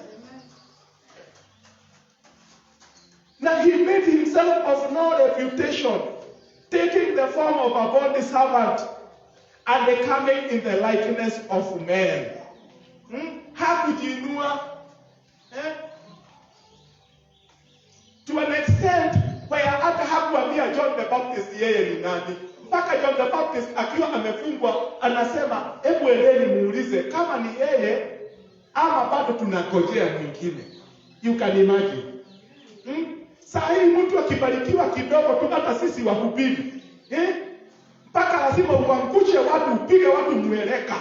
Now he made himself of no reputation, taking the form of a bond servant and becoming in the likeness of men. Hakujiinua. To an extent where hata hakuambia John the Baptist yeye ni nani. Mpaka John the Baptist akiwa amefungwa anasema, hebu endeni muulize kama ni yeye ama bado tunangojea mwingine. You can imagine. Saa hii mtu akibarikiwa kidogo tu, hata sisi wahubiri, mpaka lazima uangushe watu, upige watu mweleka,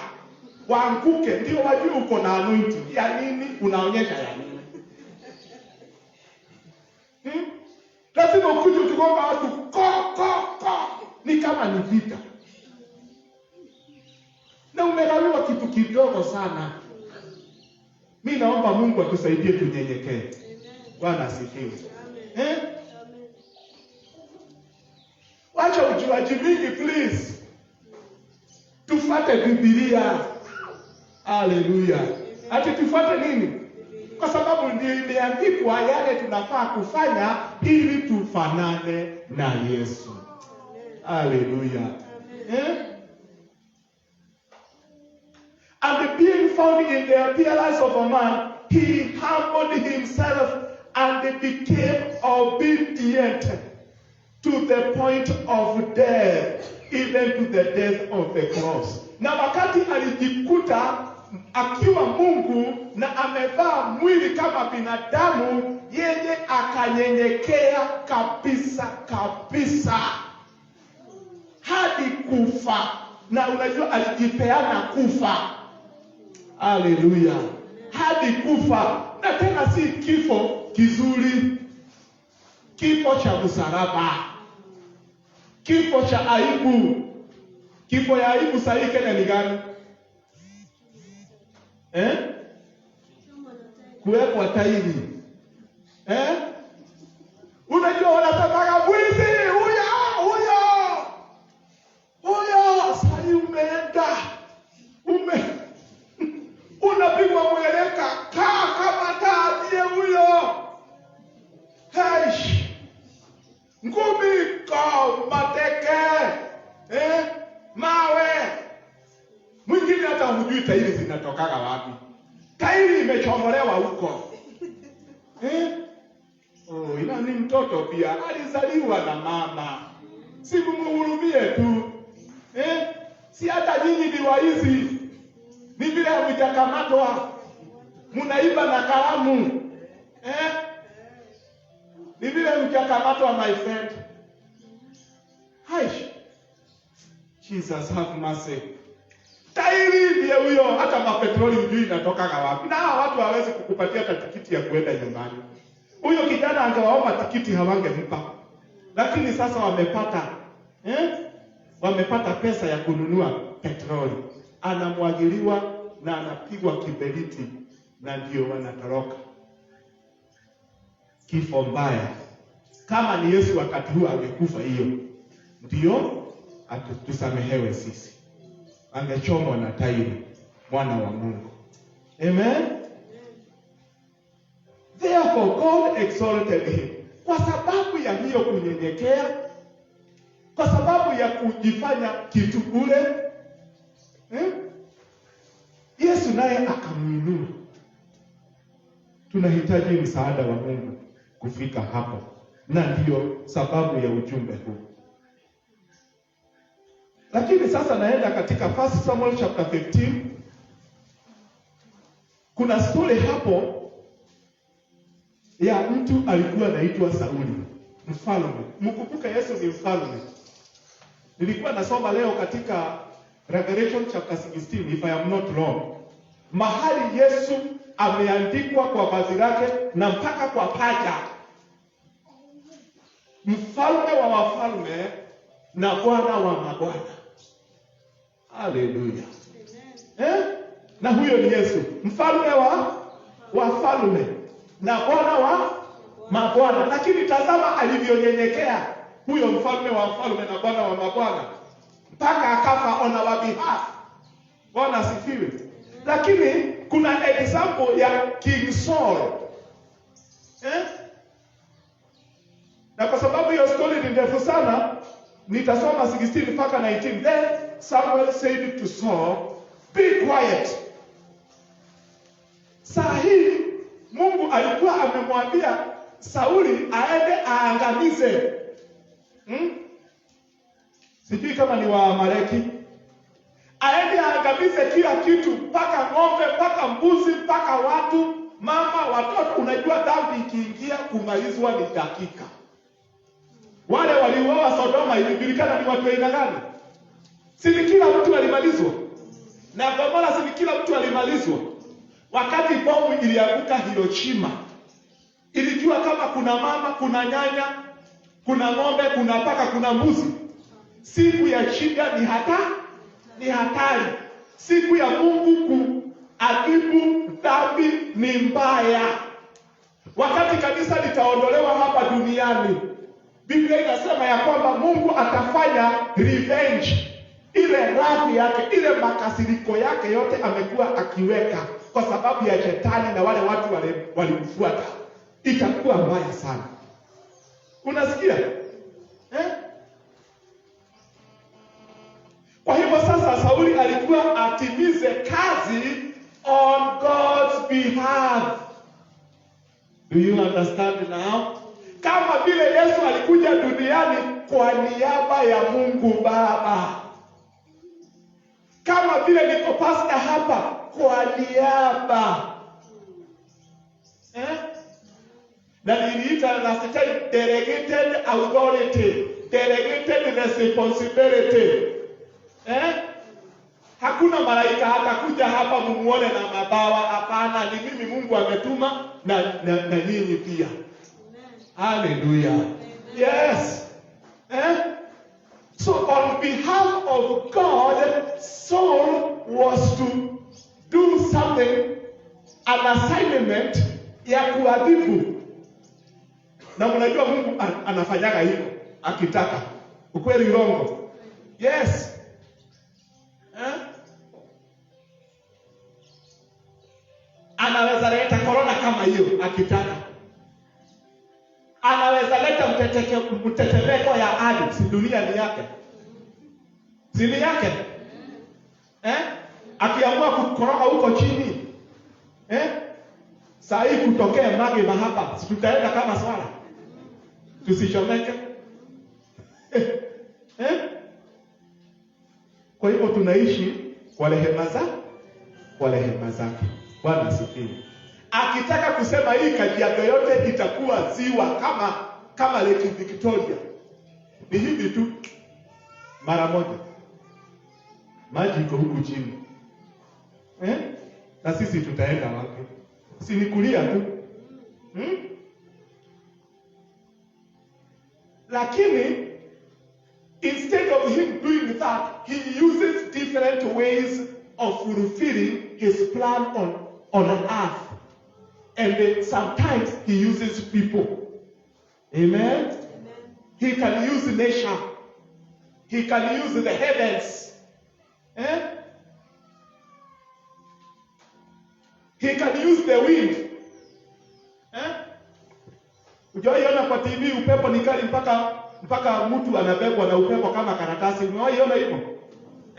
waanguke ndio wajue uko na anointing. Ya nini? Unaonyesha ya nini? Lazima ukuje ukigonga watu ni kama ni vita. Na umegawiwa kitu kidogo sana. Mimi naomba Mungu atusaidie tunyenyekee. Bwana asifiwe. Wacha ujuaji mingi please. Tufuate Biblia. Hallelujah. Ati tufuate nini? Kwa sababu ndio imeandikwa yale tunafaa kufanya ili tufanane na Yesu. Hallelujah. And being found in the appearance of a man, he humbled himself and became obedient to the point of death, even to the death of the cross. Na wakati alijikuta akiwa Mungu na amevaa mwili kama binadamu, yeye akanyenyekea kabisa kabisa hadi kufa. Na unajua alijipeana kufa. Hallelujah. Hadi kufa. Na tena si kifo kizuri, kifo cha msalaba, kifo cha aibu. Kifo ya aibu sahihi Kenya ni gani? Kuwekwa tairi. Unajua wanataka mwizi huyo sahi umeenda. Unapigwa mweleka, kaa kama taadie huyo. hujui tairi zinatokaga wapi. Tairi imechomolewa huko. Ina ni mtoto pia alizaliwa na mama. Si mumuhurumie tu. Si hata nyinyi ni waizi. Ni vile hamjakamatwa. Mnaiba na kalamu. Ni vile hamjakamatwa my friend. Haish. Jesus have mercy. Tairi ndiye huyo, hata mapetroli hujui inatoka wapi. Na hawa watu hawezi kukupatia hata tikiti ya kuenda nyumbani. Huyo kijana angewaomba tikiti hawangempa. Lakini sasa wamepata pesa ya kununua petroli. Anamwagiliwa na anapigwa kiberiti na ndio wanatoroka. Kifo mbaya. Kama ni Yesu wakati huo angekufa hiyo, ndio atusamehewe sisi. Angechomwa na tairi, mwana wa Mungu. Amen. Therefore God exalted him. Kwa sababu ya hiyo kunyenyekea, kwa sababu ya kujifanya kitu bure, Yesu naye akamuinua. Tunahitaji msaada wa Mungu kufika hapo, na ndiyo sababu ya ujumbe huu. Lakini sasa naenda katika 1 Samuel chapter 15. Kuna story hapo ya mtu alikuwa anaitwa Sauli, mfalme. Mkumbuke Yesu ni mfalme. Nilikuwa nasoma leo katika Revelation chapter 16 if I am not wrong. Mahali Yesu ameandikwa kwa vazi lake na mpaka kwa paja. Mfalme wa wafalme na Bwana wa mabwana. Haleluya. Na huyo ni Yesu, mfalme wa wafalme na Bwana wa mabwana. Lakini tazama alivyonyenyekea huyo mfalme wa wafalme na Bwana wa mabwana, mpaka akafa on our behalf. Bwana asifiwe. Lakini kuna example ya King Saul. Na kwa sababu hiyo story ni ndefu sana, nitasoma 16 mpaka 19. Then Samuel said to Saul, be quiet. Saa hii Mungu alikuwa amemwambia Sauli aende aangamize. Sijui kama ni wa Amaleki. Aende aangamize kila kitu, mpaka ng'ombe, mpaka mbuzi, mpaka watu, mama, watoto. Unajua dhambi ikiingia kumalizwa ni dakika. Wale waliuawa Sodoma ilijulikana ni watu aina gani? Si kila mtu alimalizwa. Na Gomora si kila mtu alimalizwa. Wakati bomu ilianguka Hiroshima, ilijua kama kuna mama, kuna nyanya, kuna ng'ombe, kuna paka, kuna mbuzi. Siku ya shida ni hatari. Siku ya Mungu kuadhibu dhambi ni mbaya. Wakati kanisa litaondolewa hapa duniani, Biblia inasema ya kwamba Mungu atafanya revenge. Ile radhi yake, ile makasiriko yake yote amekuwa akiweka kwa sababu ya shetani na wale watu walimfuata. Itakuwa mbaya sana. Unasikia? Kwa hivyo sasa Sauli alikuwa atimize kazi on God's behalf. Do you understand now? Kama vile Yesu alikuja duniani kwa niaba ya Mungu Baba. Kama vile niko pastor hapa kwa niaba. Na niliita na sasa delegated authority, delegated responsibility. Hakuna malaika hatakuja hapa mumuone na mabawa. Hapana, ni mimi Mungu ametuma na nyinyi pia. Hallelujah. Yes. So on behalf of God, Saul was to do something, an assignment ya kuadhibu. Na mnajua Mungu anafanyaga hivyo akitaka. Ukweli urongo? Yes. Anaweza leta corona kama hiyo akitaka. Anaweza leta mtetemeko ya ardhi, si dunia ni yake. Zili yake. Akiamua tumeamua kukoroga huko chini. Saa hii kutokea Magema hapa, si tutaenda kama swala. Tusichomeke. Kwa hivyo tunaishi kwa rehema zake. Bwana asifiwe. Akitaka kusema hii Kajiado yote itakuwa ziwa kama Lake Victoria, ni hivi tu, mara moja maji iko huku chini. Na sisi tutaenda wapi? Si ni kulia tu. Lakini instead of him doing that, he uses different ways of fulfilling his plan on earth. And sometimes he uses people. Amen? He can use nature. He can use the heavens. He can use the wind. Ujawahiona kwa TV upepo ni kali mpaka mtu anabebwa na upepo kama karatasi. Umewahiona hivyo?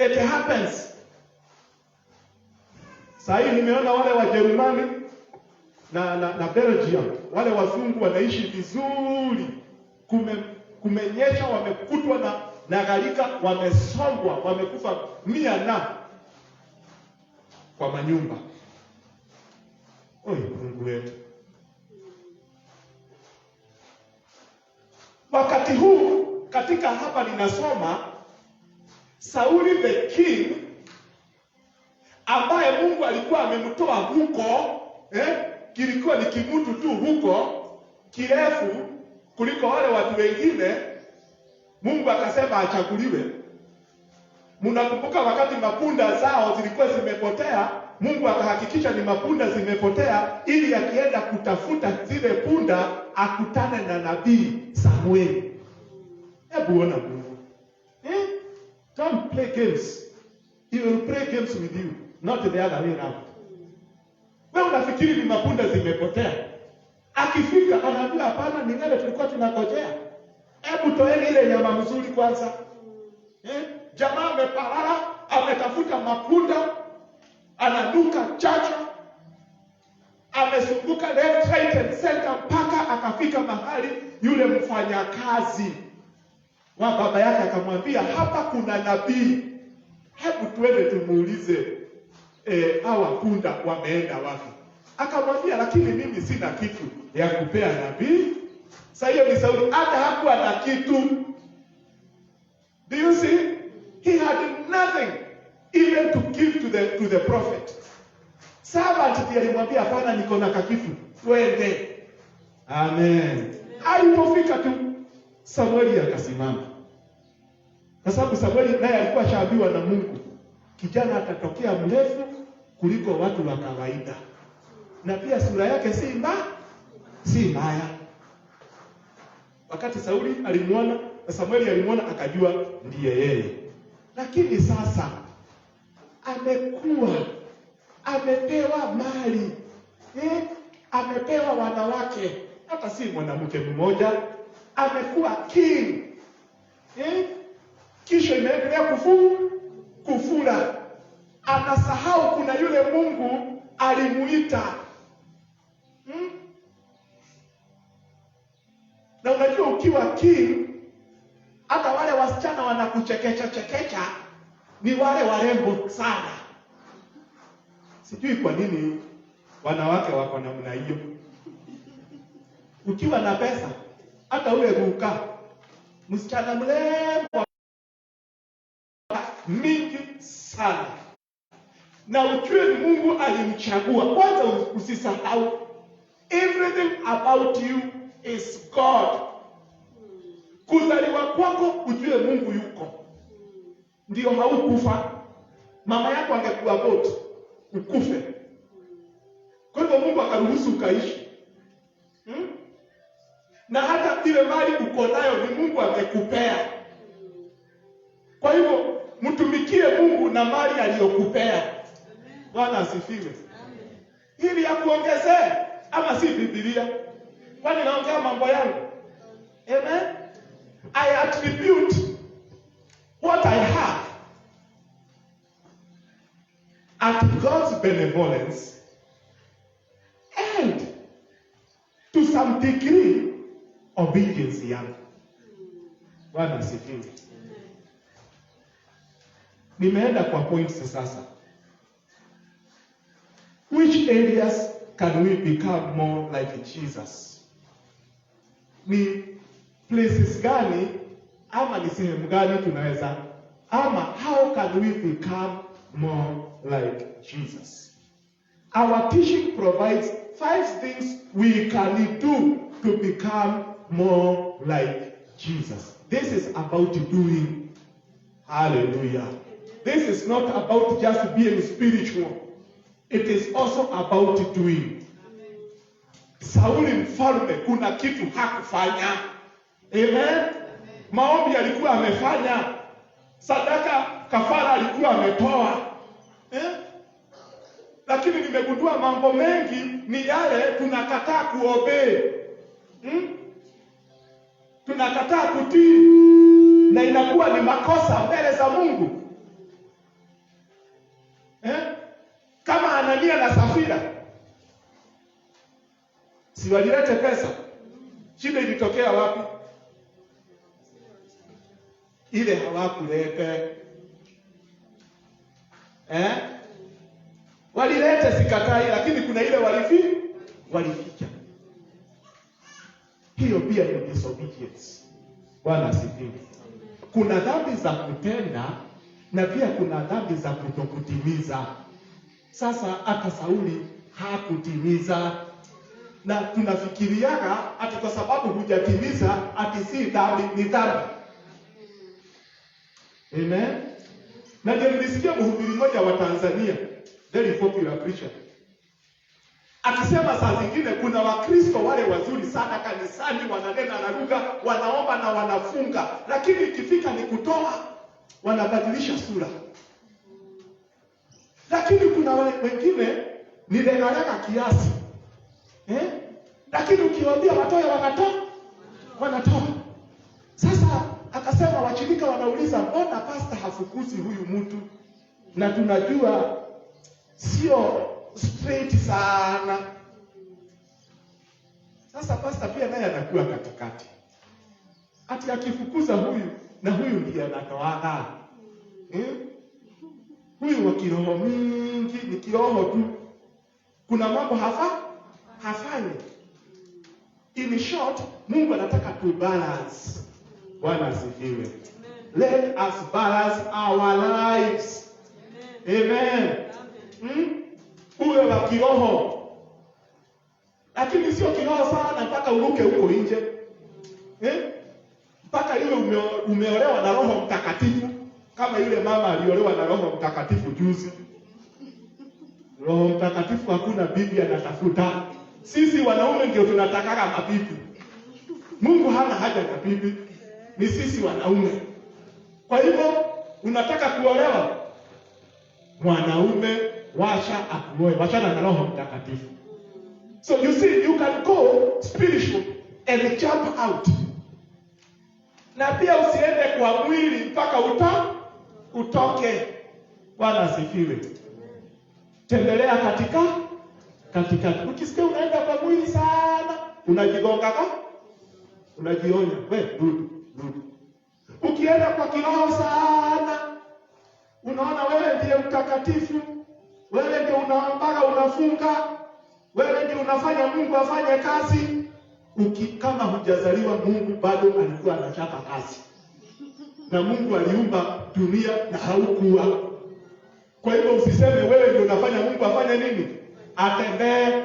It happens. Sasa hii nimeona wale wa Jerumani na Belgium, wale wazungu wanaishi vizuri. Kumenyesha, wamekutwa na gharika, wamesombwa, wamekufa 100 kwa manyumba. Mungu wetu. Wakati huu katika hapa ninasoma Sauli the king, ambaye Mungu alikuwa amemtoa huko, kilikuwa ni kimutu tu huko kirefu kuliko wale watu wengine. Mungu akasema achaguliwe. Mnakumbuka wakati mapunda zao zilikuwa zimepotea, Mungu akahakikisha ni mapunda zimepotea, ili akienda kutafuta zile punda akutane na nabii Samueli. Hebu ona Mungu. Don't play games. He will play games with you, not the other way around. Wewe unafikiri ni mapunda zimepotea. Akifika anaambia hapana, ni ngale tulikuwa tunangojea. Hebu toeni ile nyama mzuri kwanza. Jamaa amepalala, ametafuta mapunda, ananuka chacha, amezunguka left, right and center mpaka akafika mahali yule mfanyakazi wa baba yake akamwambia, hapa kuna nabii, hebu tuende tumuulize hawa punda wameenda wapi. Akamwambia, lakini mimi sina kitu ya kupea nabii. Sasa hiyo ni Sauli, hata hakuwa na kitu. Do you see? He had nothing even to give to the prophet. Servant ndiye alimwambia, hapana, niko na kakitu, twende. Amen. Alipofika tu Samueli akasimama. Kwa sababu Samueli naye alikuwa shaambiwa na Mungu, kijana atatokea mrefu kuliko watu wa kawaida. Na pia sura yake si mbaya. Wakati Sauli alimuona, Samueli alimuona, akajua ndiye yeye. Lakini sasa amepewa mali. Amepewa wanawake, hata si mwanamke mmoja, amekuwa king. Kisha imeendelea kufura. Anasahau kuna yule Mungu alimuita. Na unajua ukiwa king, hata wale wasichana wanakuchekecha ni wale warembo sana. Sijui kwa nini wanawake wako namna hiyo. Ukiwa na pesa, hata ule ruka msichana mrembo mingi sana. Na ujue Mungu alimchagua. Kwanza usisahau, everything about you is God. Kuzaliwa kwako ujue Mungu yuko. Ndio haukufa. Mama yako angekuwa boti ukufe. Kwa hivyo Mungu akaruhusu ukaishi. Na hata ile mali uko nayo ni Mungu amekupea. Kwa hivyo mtumikie Mungu na mali aliyokupea. Bwana asifiwe. Ili ya kuongezee ama si Biblia? Kwani naongea mambo yangu? Amen. I attribute what I have at God's benevolence and to some degree obedience yangu. Bwana asifiwe. Nimeenda kwa points sasa. Which areas can we become more like Jesus? Ni places gani ama ni sehemu gani tunaweza, ama how can we become more like Jesus? Our teaching provides 5 things we can do to become more like Jesus. This is about doing. Hallelujah. This is not about just being spiritual. It is also about doing. Sauli mfalme kuna kitu hakufanya. Amen. Maombi alikuwa amefanya. Sadaka kafara alikuwa ametoa. Lakini nimegundua mambo mengi ni yale tunakataa kuobey. Tunakataa kutii na inakuwa ni makosa mbele za Mungu. Kama Anania na Safira, si walilete pesa? Shida ilitokea wapi? Ile hawakulete. Walilete sikatai, lakini kuna ile walificha. Hiyo pia ni disobedience. Bwana asifiwe. Kuna dhambi za kutenda na pia kuna dhambi za kutokutimiza. Sasa hata Sauli hakutimiza, na tunafikiriaga ati kwa sababu hujatimiza ati si dhambi, ni dhambi. Amen. Na ndio nilisikia mhubiri mmoja wa Tanzania, very popular preacher, akisema saa zingine kuna Wakristo wale wazuri sana kanisani, wananena na lugha, wanaomba na wanafunga, lakini ikifika ni kutoa wanabadilisha sura. Lakini kuna wengine ni legalega kiasi. Lakini ukiwaambia watoe wanatoa. Sasa akasema washirika wanauliza, mbona pastor hafukuzi huyu mtu? Na tunajua sio straight sana. Sasa pastor pia naye anakuwa katikati. Ati akifukuza huyu na huyu ndiye anatoa. Huyu wa kiroho mingi ni kiroho tu. Kuna mambo hafanyi. In short, Mungu anataka tu balance. Bwana asifiwe. Let us balance our lives. Amen. Uwe wa kiroho. Lakini sio kiroho sana mpaka uruke huko nje. Mpaka iwe umeolewa na Roho Mtakatifu. Kama yule mama aliolewa na Roho Mtakatifu juzi. Roho Mtakatifu hakuna bibi anatafuta. Sisi wanaume ndio tunatakaga mabibi. Mungu hana haja na bibi. Ni sisi wanaume. Kwa hivyo unataka kuolewa, mwanaume washa akuoe, wachana na Roho Mtakatifu. So you see, you can go spiritual and jump out. Na pia usiende kwa mwili mpaka utoke. Bwana asifiwe. Tembelea katika. Ukisikia unaenda kwa mwili sana, unajigonga unajionya, rudi. Ukienda kwa kiroho sana, unaona wewe ndiye mtakatifu, wewe ndiye unaomba, unafunga, wewe ndiye unafanya Mungu afanye kazi. Kama hujazaliwa, Mungu bado alikuwa anachapa kazi. Na Mungu aliumba dunia na haukuwa. Kwa hivyo usiseme wewe ndio unafanya Mungu afanye nini? Atembee.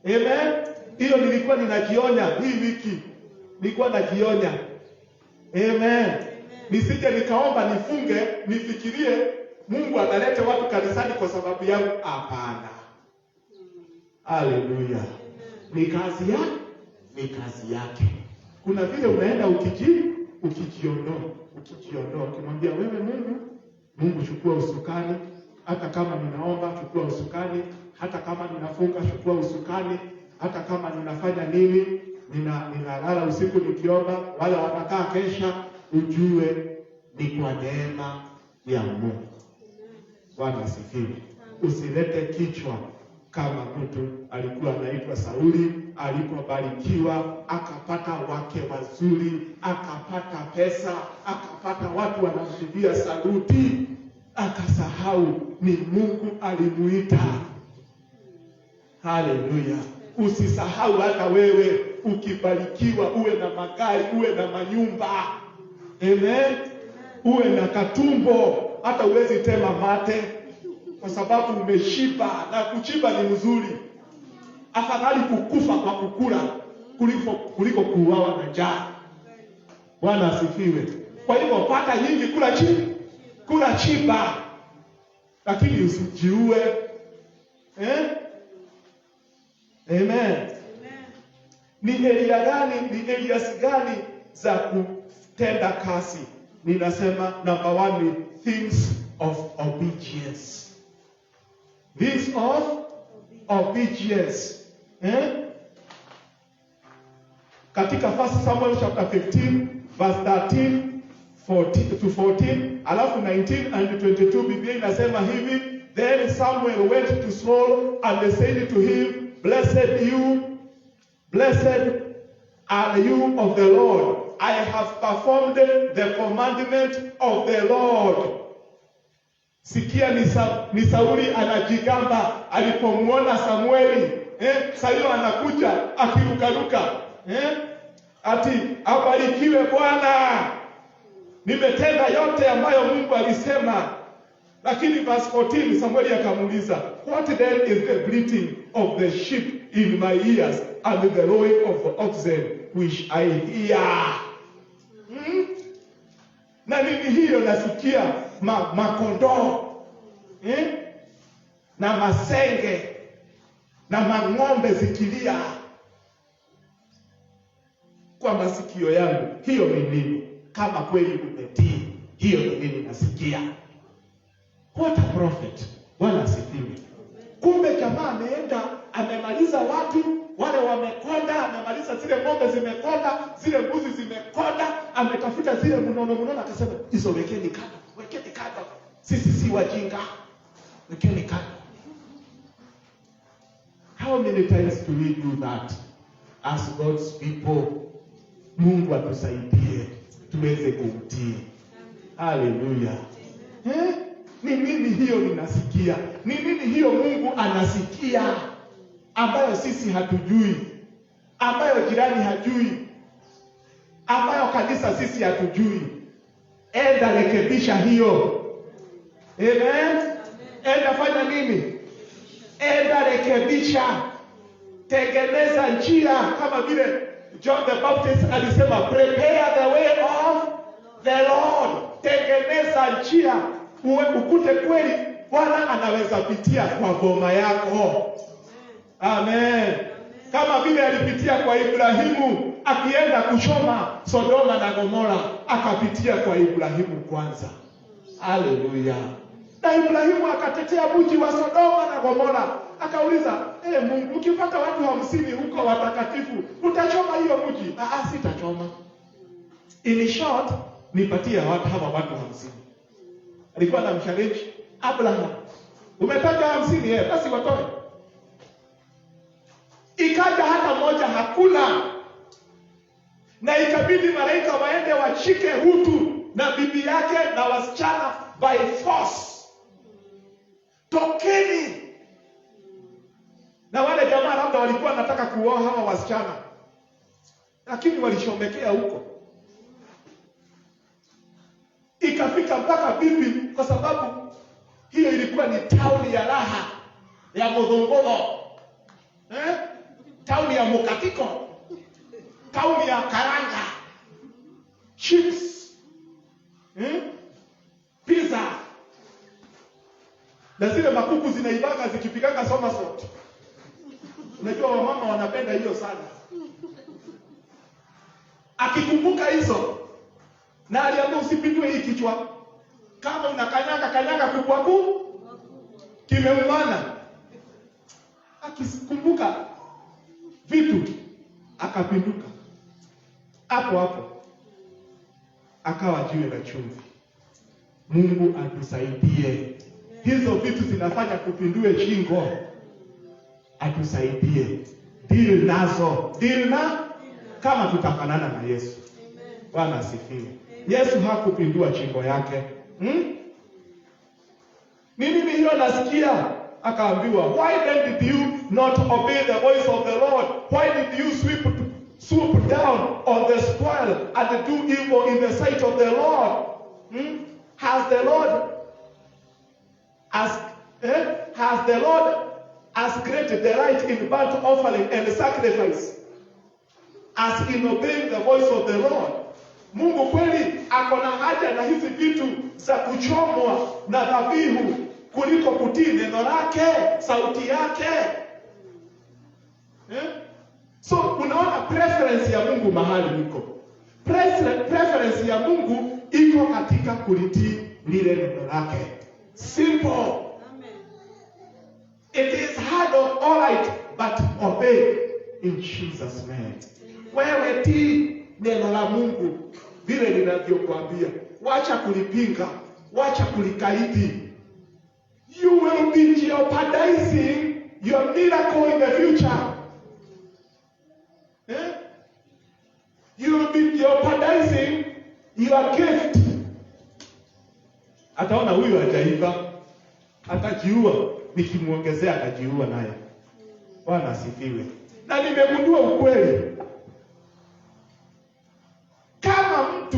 Amen. Hiyo nilikuwa ninajionya hii wiki. Nilikuwa najionya. Amen. Nisije nikaomba nifunge, nifikirie Mungu analete watu kanisani kwa sababu yangu. Hapana. Haleluya. Ni kazi yake. Kuna vile unaenda ukijiondoa, ukimwambia wewe Mungu chukua usukani, hata kama ninaomba chukua usukani, hata kama ninafunga chukua usukani, hata kama ninafanya nini, ninalala usiku nikiomba, wala wanakaa kesha, ujue ni kwa neema ya Mungu. Bwana asifiwe. Usilete kichwa kama mtu alikuwa anaitwa Sauli, alipobarikiwa akapata wake wazuri, akapata pesa, akapata watu wanampigia saluti, akasahau ni Mungu alimuita. Haleluya. Usisahau hata wewe ukibarikiwa uwe na magari, uwe na manyumba. Amen. Uwe na katumbo, hata uwezi tema mate kwa sababu umeshiba, na kuchiba ni mzuri. Afadhali kukufa kwa kukula kuliko kuuawa na njaa. Bwana asifiwe. Kwa hivyo pata nyingi, kula chiba, lakini usijiue. Amen. Ni areas gani za kutenda kazi? Ninasema number 1 ni things of obedience. Things of obedience. Katika 1 Samuel chapter 15 verse 13 to 14, alafu 19 and 22, Biblia inasema hivi: Then Samuel went to Saul and said to him, Blessed are you of the Lord. I have performed the commandment of the Lord. Sikia, ni Sauli anajigamba alipomuona Samueli. Sauli anakuja akirukaruka. Ati abarikiwe Bwana, nimetenda yote ambayo Mungu alisema. Lakini verse 14, Samueli akamuuliza, What then is the bleating of the sheep in my ears and the lowing of the oxen which I hear? Na nini hiyo nasikia? Makondoo na masenge na mang'ombe zikilia kwa masikio yangu. Hiyo ni nini? Kama kweli umetii, hiyo ni nini nasikia? What a prophet. Bwana asifiwe. Kumbe jamaa ameenda, amemaliza watu wale wamekonda, amemaliza zile ng'ombe zimekonda, zile mbuzi zimekonda, ametafuta zile mnono, akasema hizo wekeni kando. Sisi si wajinga. Wekeni kando. How many times do we do that as God's people? Mungu atusaidie tuweze kumtii. Hallelujah. Ni nini hiyo ninasikia? Ni nini hiyo Mungu anasikia ambayo sisi hatujui, ambayo jirani hajui, ambayo kanisa sisi hatujui? Enda rekebisha hiyo. Amen. Enda fanya nini? Enda rekebisha. Tengeneza njia, kama vile John the Baptist alisema, prepare the way of the Lord. Tengeneza njia, ukute kweli Bwana anaweza pitia kwa boma yako. Amen. Kama vile alipitia kwa Ibrahimu akienda kuchoma Sodoma na Gomora, akapitia kwa Ibrahimu kwanza. Haleluya. Na Ibrahimu akatetea mji wa Sodoma na Gomora. Akauliza, Mungu, ukipata watu 50 huko watakatifu, utachoma hiyo mji? Sitachoma. In short, nipatie hawa watu 50. Alikuwa na mchallenge Abraham. Umepata 50, basi watoe. Ikaja hata moja hakuna. Na ikabidi malaika waende washike Rutu na bibi yake na wasichana by force. Tokeni. Na wale jamaa labda walikuwa wanataka kuoa hawa wasichana, lakini walishomekea huko. Ikafika mpaka bibi, kwa sababu hiyo ilikuwa ni tauni ya raha ya modhongono, tauni ya mukatiko, tauni ya karanga, chips, pizza, na zile makuku zinaibanga zikipikanga somersault. Unajua wamama wanapenda hiyo sana. Akikumbuka hizo, na aliamua usipindue hii kichwa. Kama unakanyaga kubwa kimeumana. Akikumbuka vitu, akapinduka. Hapo akawa jiwe la chumvi. Mungu atusaidie. hizo vitu zinafanya tupindue shingo. Atusaidie. Deal nazo. Deal na kama tutafanana na Yesu. Bwana asifiwe. Yesu hakupindua shingo yake. Nini hiyo nasikia? Akaambiwa, why then did you not obey the voice of the Lord? Why did you swoop down on the spoil and do evil in the sight of the Lord? Has the Lord as great delight in burnt offering and sacrifice as in obeying the voice of the Lord? Mungu kweli ako na haja na hizi vitu za kuchomwa na dhabihu kuliko kutii neno lake, sauti yake. So unaona preference ya Mungu mahali iko. Preference ya Mungu iko katika kulitii lile neno lake. Simple. It is hard, all right, but obey in Jesus' name. Wewe tii neno la Mungu vile ninavyokuambia. Wacha kulipinga, wacha kulikaidi. You will be jeopardizing your miracle in the future. You will be jeopardizing your gift. Ataona huyu hajaiva, atajiua, nikimuongezea atajiua naye. Bwana asifiwe. Na nimegundua ukweli. Kama mtu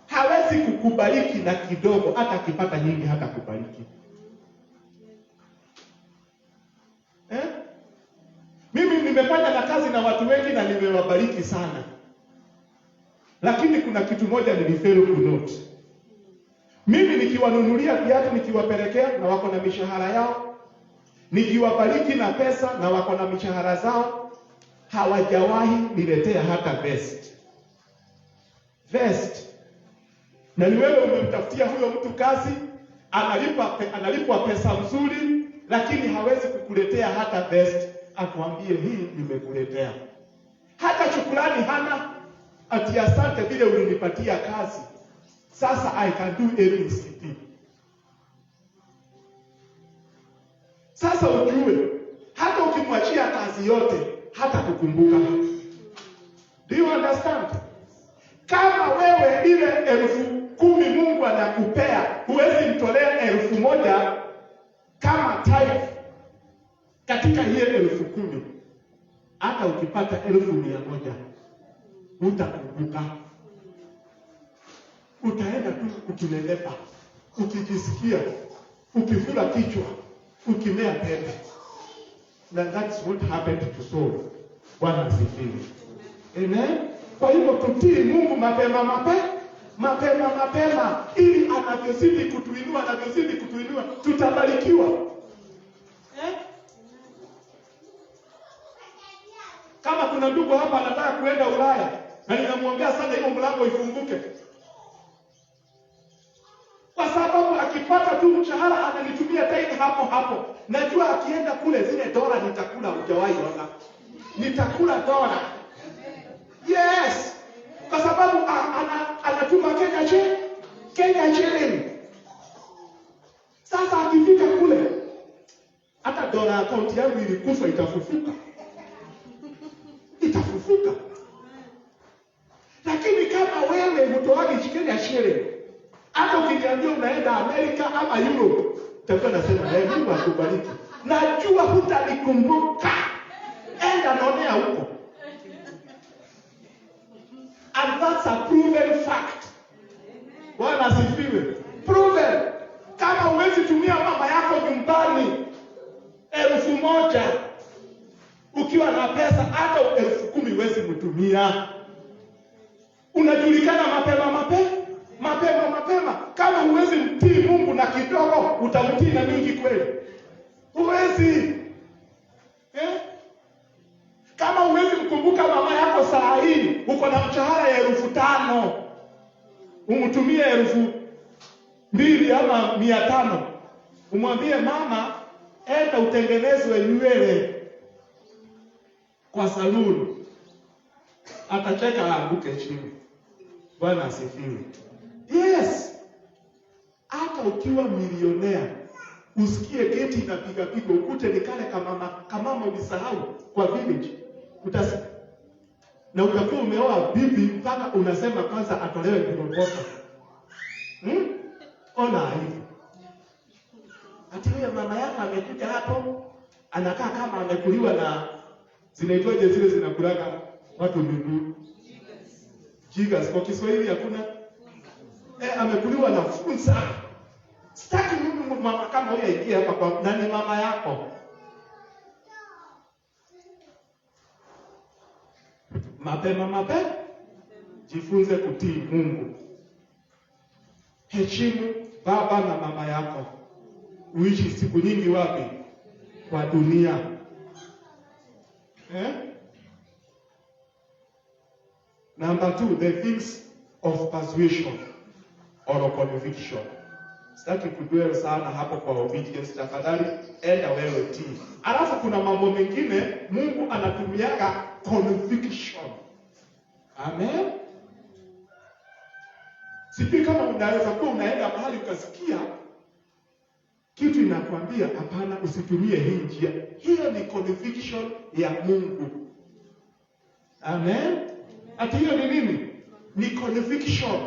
hawezi kukubariki na kidogo, hata akipata nyingi hata kubariki. Mimi nimefanya na kazi na watu wengi na nimewabariki sana. Lakini kuna kitu moja nilifeli kunote. Mimi nikiwanunulia viatu nikiwapelekea na wako na mishahara yao, nikiwabariki na pesa na wako na mishahara zao, hawajawahi niletea hata vest. Na ni wewe umemtafutia huyo mtu kazi, analipwa pesa mzuri, lakini hawezi kukuletea hata vest, akwambie hii nimekuletea. Hata shukrani hana, ati asante vile ulinipatia kazi. Sasa I can do ABCD. Sasa ujue, hata ukimwachia kazi yote, hata kukumbuka. Do you understand? Kama wewe ile 10,000 Mungu anakupea, huwezi mtolea 1,000 kama tithe katika hiyo 10,000. Hata ukipata 1,100, utakumbuka. Utaenda tu ukilelepa, ukijisikia, ukifura kichwa, ukimea pepe. Na that's what happened to Saul. Bwana asifiwe. Amen. Kwa hivyo tutii Mungu mapema, ili anavyozidi kutuinua, tutabarikiwa. Kama kuna ndugu hapa anataka kuenda Ulaya, na ninamwambia sana hiyo mlango ifunguke. Kwa sababu akipata tu mshahara ananitumia tithe hapo. Najua akienda kule zile dola nitakula, hujawahi ona. Nitakula dola. Yes. Kwa sababu anatuma Kenya shilling. Sasa akifika kule, hata dola account yangu ilikufa itafufuka. Lakini kama wewe mtoaji Kenya shilling, hata ukiniambia unaenda Amerika ama Europe, utakuwa nasema Mungu akubariki. Najua hutanikumbuka. Enda naonea huko. And that's a proven fact. Bwana asifiwe. Proven. Kama huwezi tumia mama yako nyumbani 1,000 ukiwa na pesa, hata 10,000 huwezi mtumia. Unajulikana mapema. Kama huwezi mtii Mungu na kidogo, utamtii na mingi kweli? Huwezi. Kama huwezi mkumbuka mama yako saa hii, uko na mshahara ya 5,000, umtumie 2,000 ama 500. Umwambie mama, enda utengenezwe nywele kwa saluni. Atacheka aanguke chini. Bwana asifiwe. Yes. Hata ukiwa milionea, usikie geti inapiga piga, ukute ni kale kamama ulisahau kwa village, na utakuwa umeoa bibi mpaka unasema kwanza atolewe kiroboto. Ona hivi. Ati huyo mama yako amekuja hapo, anakaa kama amekuliwa na zinaitwaje zile zinakulaga watu miguu. Jigas kwa Kiswahili hakuna. Amekuliwa na funza. Sitaki mimi mama kama huyo aingie hapa kwa nani mama yako. Mapema jifunze kutii Mungu. Heshimu baba na mama yako. Uishi siku nyingi wapi? Kwa dunia. Number 2, the things of persuasion or conviction. Sitaki kudwell sana hapo kwa obedience, tafadhali enda wewe tii. Alafu kuna mambo mengine Mungu anatumiaga conviction. Amen. Sijui kama unaweza kuwa unaenda mahali ukasikia kitu inakwambia hapana, usitumie hii njia. Hiyo ni conviction ya Mungu. Amen. Ati hiyo ni nini? Ni conviction.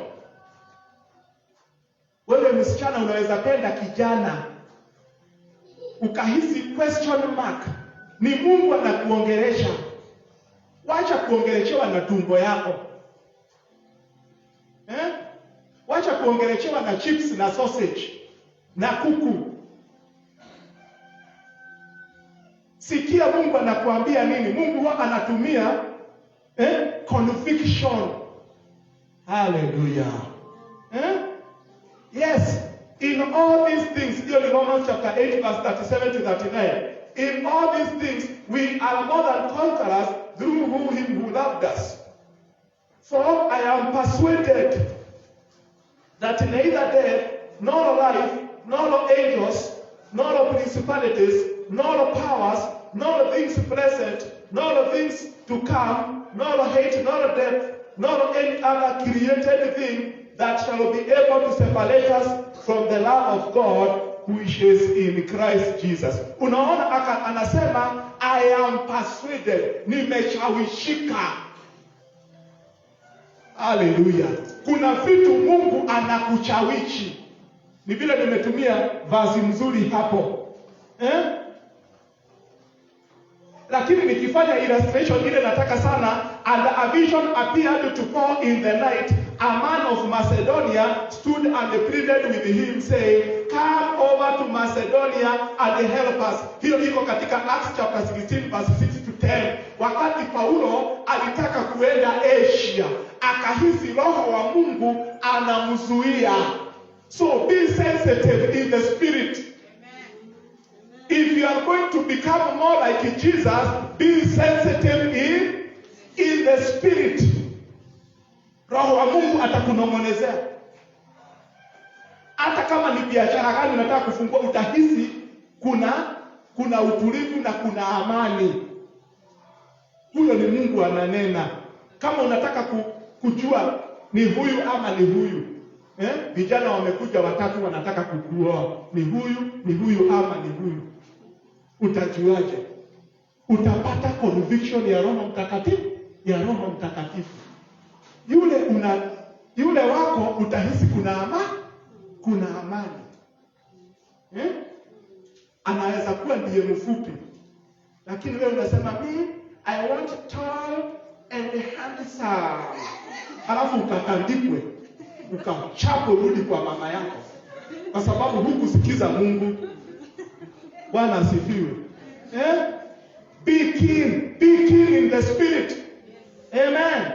Wewe msichana unaweza penda kijana ukahisi question mark. Ni Mungu anakuongelesha. Wacha kuongeleshewa na tumbo yako. Wacha kuongeleshewa na chips na sausage na kuku. Sikia Mungu anakuambia nini. Mungu huwa anatumia conviction. Hallelujah. Yes, in all these things, here in Romans chapter 8 verse 37 to 39, in all these things we are more than conquerors through him who loved us. For I am persuaded that neither death, nor life, nor angels, nor principalities, nor powers, nor things present, nor things to come, nor height, nor depth, nor any other created thing that shall be able to separate us from the love of God which is in Christ Jesus. Unaona anasema I am persuaded, nimeshawishika. Hallelujah. Kuna vitu Mungu anakuchawishi. Ni vile nimetumia vazi mzuri hapo. Lakini nikifanya illustration ile nataka sana. And a vision appeared to Paul in the night. A man of Macedonia stood and pleaded with him saying, come over to Macedonia and help us. Hiyo iko katika Acts chapter 16 verse 6 to 10. Wakati Paulo alitaka kuenda Asia, akahisi roho wa Mungu anamzuia. So be sensitive in the spirit. If you are going to become more like Jesus, be sensitive in the spirit. Roho wa Mungu atakunong'onezea. Hata kama ni biashara gani unataka kufungua, utahisi kuna utulivu na kuna amani. Huyo ni Mungu ananena. Kama unataka kujua ni huyu ama ni huyu. Vijana wamekuja watatu wanataka kukuoa. Ni huyu ama ni huyu. Utajuaje? Utapata conviction ya Roho Mtakatifu. Yule wako utahisi kuna amani. Anaweza kuwa ndiye mfupi. Lakini wewe unasema I want tall and handsome. Alafu ukatandikwe. Ukachapo rudi kwa mama yako. Kwa sababu hukusikiza Mungu. Bwana asifiwe. Be keen in the spirit. Amen.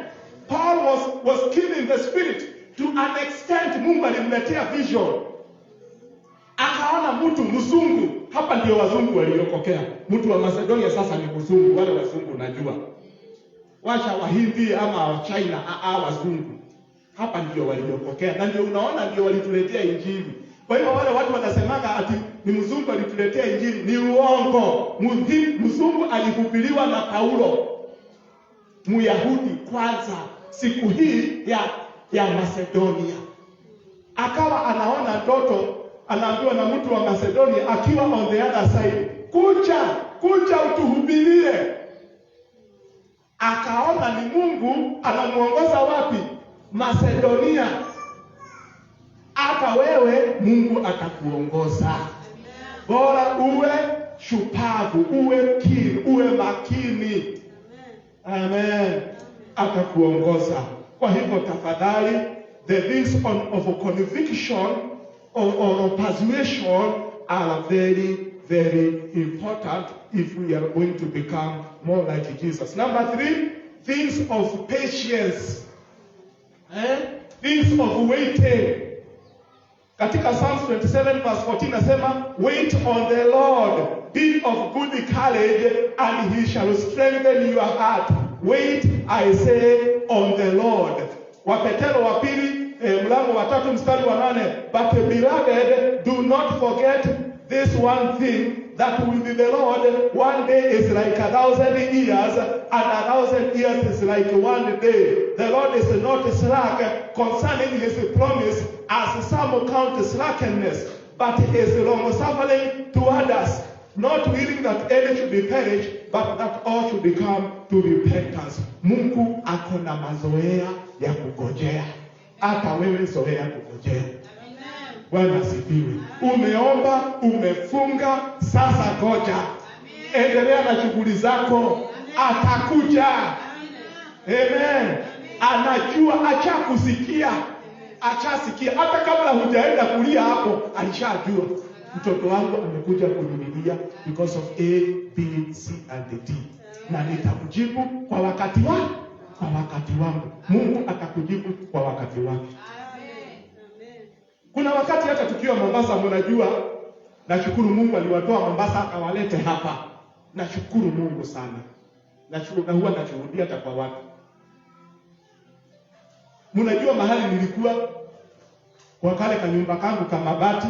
Paul was keen in the spirit. To an extent Mungu alimletea vision. Akaona mtu mzungu. Hapa ndio wazungu waliokokea. Mtu wa Macedonia sasa ni mzungu. Wale wazungu unajua. Wacha Wahindi ama wa China wazungu. Hapa ndio waliokokea. Na ndio unaona ndio walituletea injili. Kwa hiyo wale watu wanasemaga ati ni mzungu alituletea injili, ni uongo. Mzungu alihubiriwa na Paulo, Myahudi kwanza, siku hii ya Macedonia. Akawa anaona ndoto anaambiwa na mtu wa Macedonia akiwa on the other side, kuja utuhubirie. Akaona ni Mungu anamuongoza wapi? Macedonia. Hata wewe Mungu atakuongoza. Bora uwe shupavu, uwe keen, uwe makini. Amen. Atakuongoza. Kwa hivyo tafadhali, the things of conviction or persuasion are very, very important if we are going to become more like Jesus. Number 3, things of patience. Things of waiting. Katika Psalms 27 verse 14 nasema, wait on the Lord, be of good courage, and he shall strengthen your heart. Wait, I say, on the Lord. Wapetero wa pili mlango wa 3 mstari wa 8, but beloved, do not forget this one thing, that with the Lord 1 day is like 1,000 years, and 1,000 years is like 1 day. The Lord is not slack concerning his promise, as some count slackness, but is long-suffering toward us, not willing that any should be perished, but that all should come to repentance. Mungu ako na mazoea ya kugojea. Hata wewe zoea kugojea. Bwana asifiwe. Umeomba, umefunga, sasa goja. Endelea na shughuli zako. Atakuja. Amen. Anajua, acha kusikia. Achasikia. Hata kabla hujaenda kulia hapo, alishajua. Mtoto wangu amekuja kunililia because of A, B, C and D. Na nitakujibu kwa wakati wangu. Kwa wakati wangu. Mungu atakujibu kwa wakati wake. Kuna wakati hata tukiwa Mombasa, mnajua, nashukuru Mungu aliwatoa Mombasa akawalete hapa. Nashukuru Mungu sana. Na huwa nashuhudia hata kwa watu. Mnajua mahali nilikuwa kwa kale kanyumba kangu kama mabati.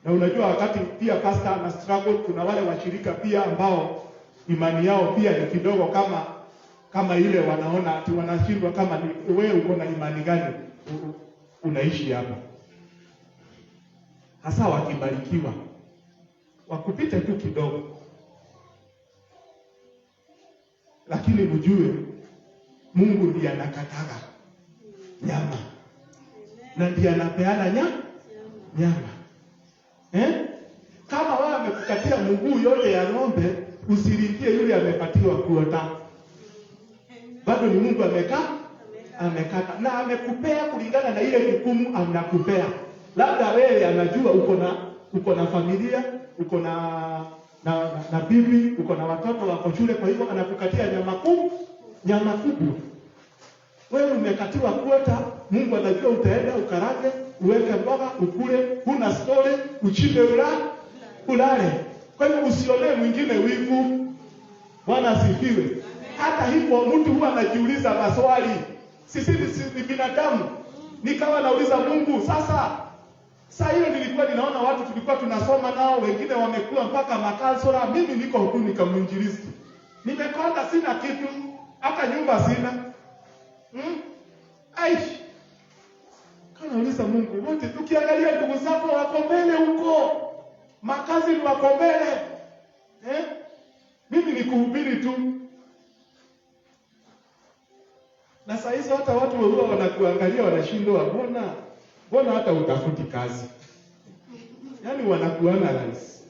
Na unajua wakati pia pastor na struggle, kuna wale washirika pia ambao imani yao pia ni kidogo kama ile, wanaona ati wanashindwa kama ni wewe uko na imani gani unaishi hapa. Hasa wakibarikiwa wakupite tu kidogo, lakini mjue Mungu ndiye anakataga nyama na ndiye anapeana nyama. Kama wewe amekukatia mguu yote ya ng'ombe, usiridhie yule amepatiwa kuota. Bado ni Mungu amekata na amekupea kulingana na ile hukumu anakupea. Labda wewe anajua uko na familia, uko na bibi, uko na watoto wako shule, kwa hivyo anakukatia nyama kubwa. Wewe umekatiwa kuota, Mungu anajua utaenda ukarage, uweke mboga, ukule, huna story, uchimbe ulale. Kwa hivyo usionee mwingine wivu. Bwana asifiwe. Hata hivyo mtu huwa anajiuliza maswali. Sisi ni binadamu. Nikawa nauliza Mungu, sasa hiyo nilikuwa ninaona watu tulikuwa tunasoma nao, wengine wamekuwa mpaka makansora, mimi niko huku nikamwinjilisti. Nimekonda, sina kitu, hata nyumba sina. Kana nauliza Mungu, wote tukiangalia ndugu zako wako mbele huko, makazi ni wako mbele. Mimi ni kuhubiri tu. Na saa hizo hata watu wao wanakuangalia wanashindwa, mbona hata utafuti kazi. Yaani wanakuana rais.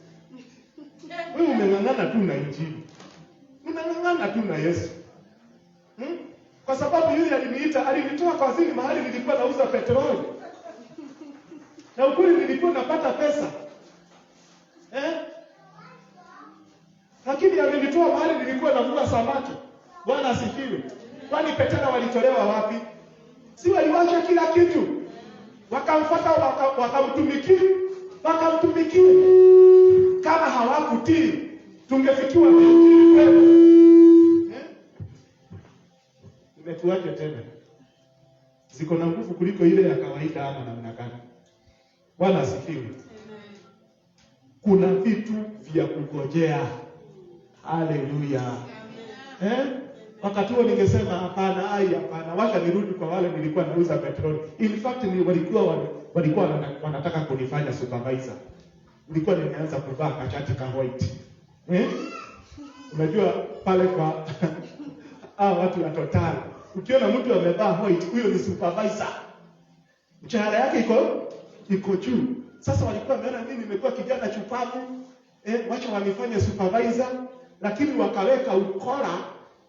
Wewe umeng'ang'ana tu na Injili. Umeng'ang'ana tu na Yesu. Kwa sababu yule alinitoa kazini mahali nilikuwa nauza petroli. Na ukweli nilikuwa napata pesa. Lakini alinitoa mahali nilikuwa navua samaki. Bwana asifiwe. Kwani Petero walitolewa wapi? Si waliwacha kila kitu. Wakamfuata, wakamtumikia. Kama hawakutii, tungefikiwa na Injili kweli. Imetuaje tena? Ziko na nguvu kuliko ile ya kawaida ama namna gani? Bwana asifiwe. Kuna vitu vya kungojea. Haleluya. Wakati huo ningesema hapana, hapana, wacha nirudi kwa wale nilikuwa nauza petroli. In fact walikuwa wanataka kunifanya supervisor. Nilikuwa nimeanza kuvaa kachati ka white. Unajua pale kwa watu wa Total, ukiona mtu amevaa white, huyo ni supervisor. Mshahara yake iko juu. Sasa walikuwa wameona mimi nimekuwa kijana chupavu, wacha wanifanye supervisor, lakini wakaweka ukora,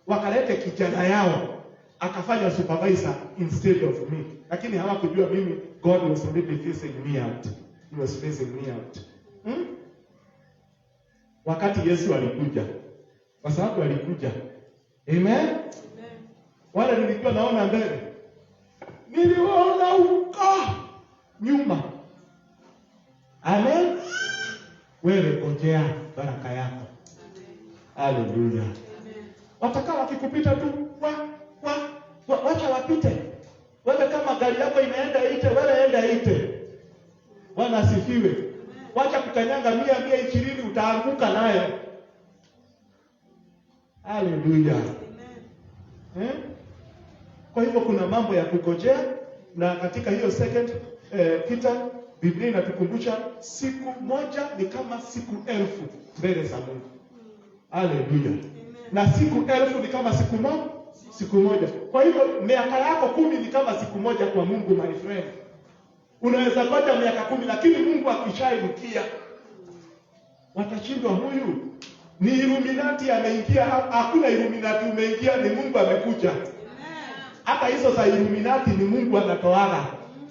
wakalete kijana yao akafanya supervisor instead of me. Lakini hawakujua mimi, God was already facing me out. He was facing me out. Wakati Yesu alikuja, kwa sababu alikuja. Amen. Wale nilikuwa naona mbele, niliona huko nyuma. Amen. Wewe ngojea baraka yako. Haleluya. Watakao wakikupita tu, wacha wapite. Wewe kama gari yako inaenda ite, wewe enda ite. Bwana asifiwe. Wacha kukanyanga 120 utaanguka nayo. Haleluya. Kwa hivyo kuna mambo ya kungojea, na katika hiyo second Peter, Biblia inatukumbusha siku moja ni kama siku 1000 mbele za Mungu. Haleluya. Na siku 1000 ni kama siku moja. Kwa hivyo miaka yako 10 ni kama siku moja kwa Mungu, my friend. Unaweza ngoja miaka 10, lakini Mungu akishairukia, watashindwa huyu ni Illuminati ameingia. Hakuna Illuminati umeingia, ni Mungu amekuja. Hata hizo za Illuminati ni Mungu anatoaga.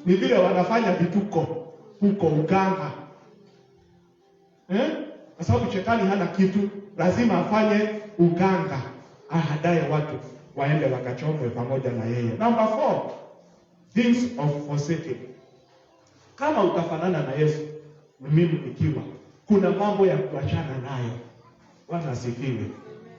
Ni vile wanafanya vituko huko uganga. Kwa sababu shetani hana kitu, lazima afanye uganga, ahadaye watu waende wakachomwe pamoja na yeye. Number 4, things of forsaking. Kama utafanana na Yesu, mimi nikiwa, kuna mambo ya kuachana nayo. Bwana asifiwe.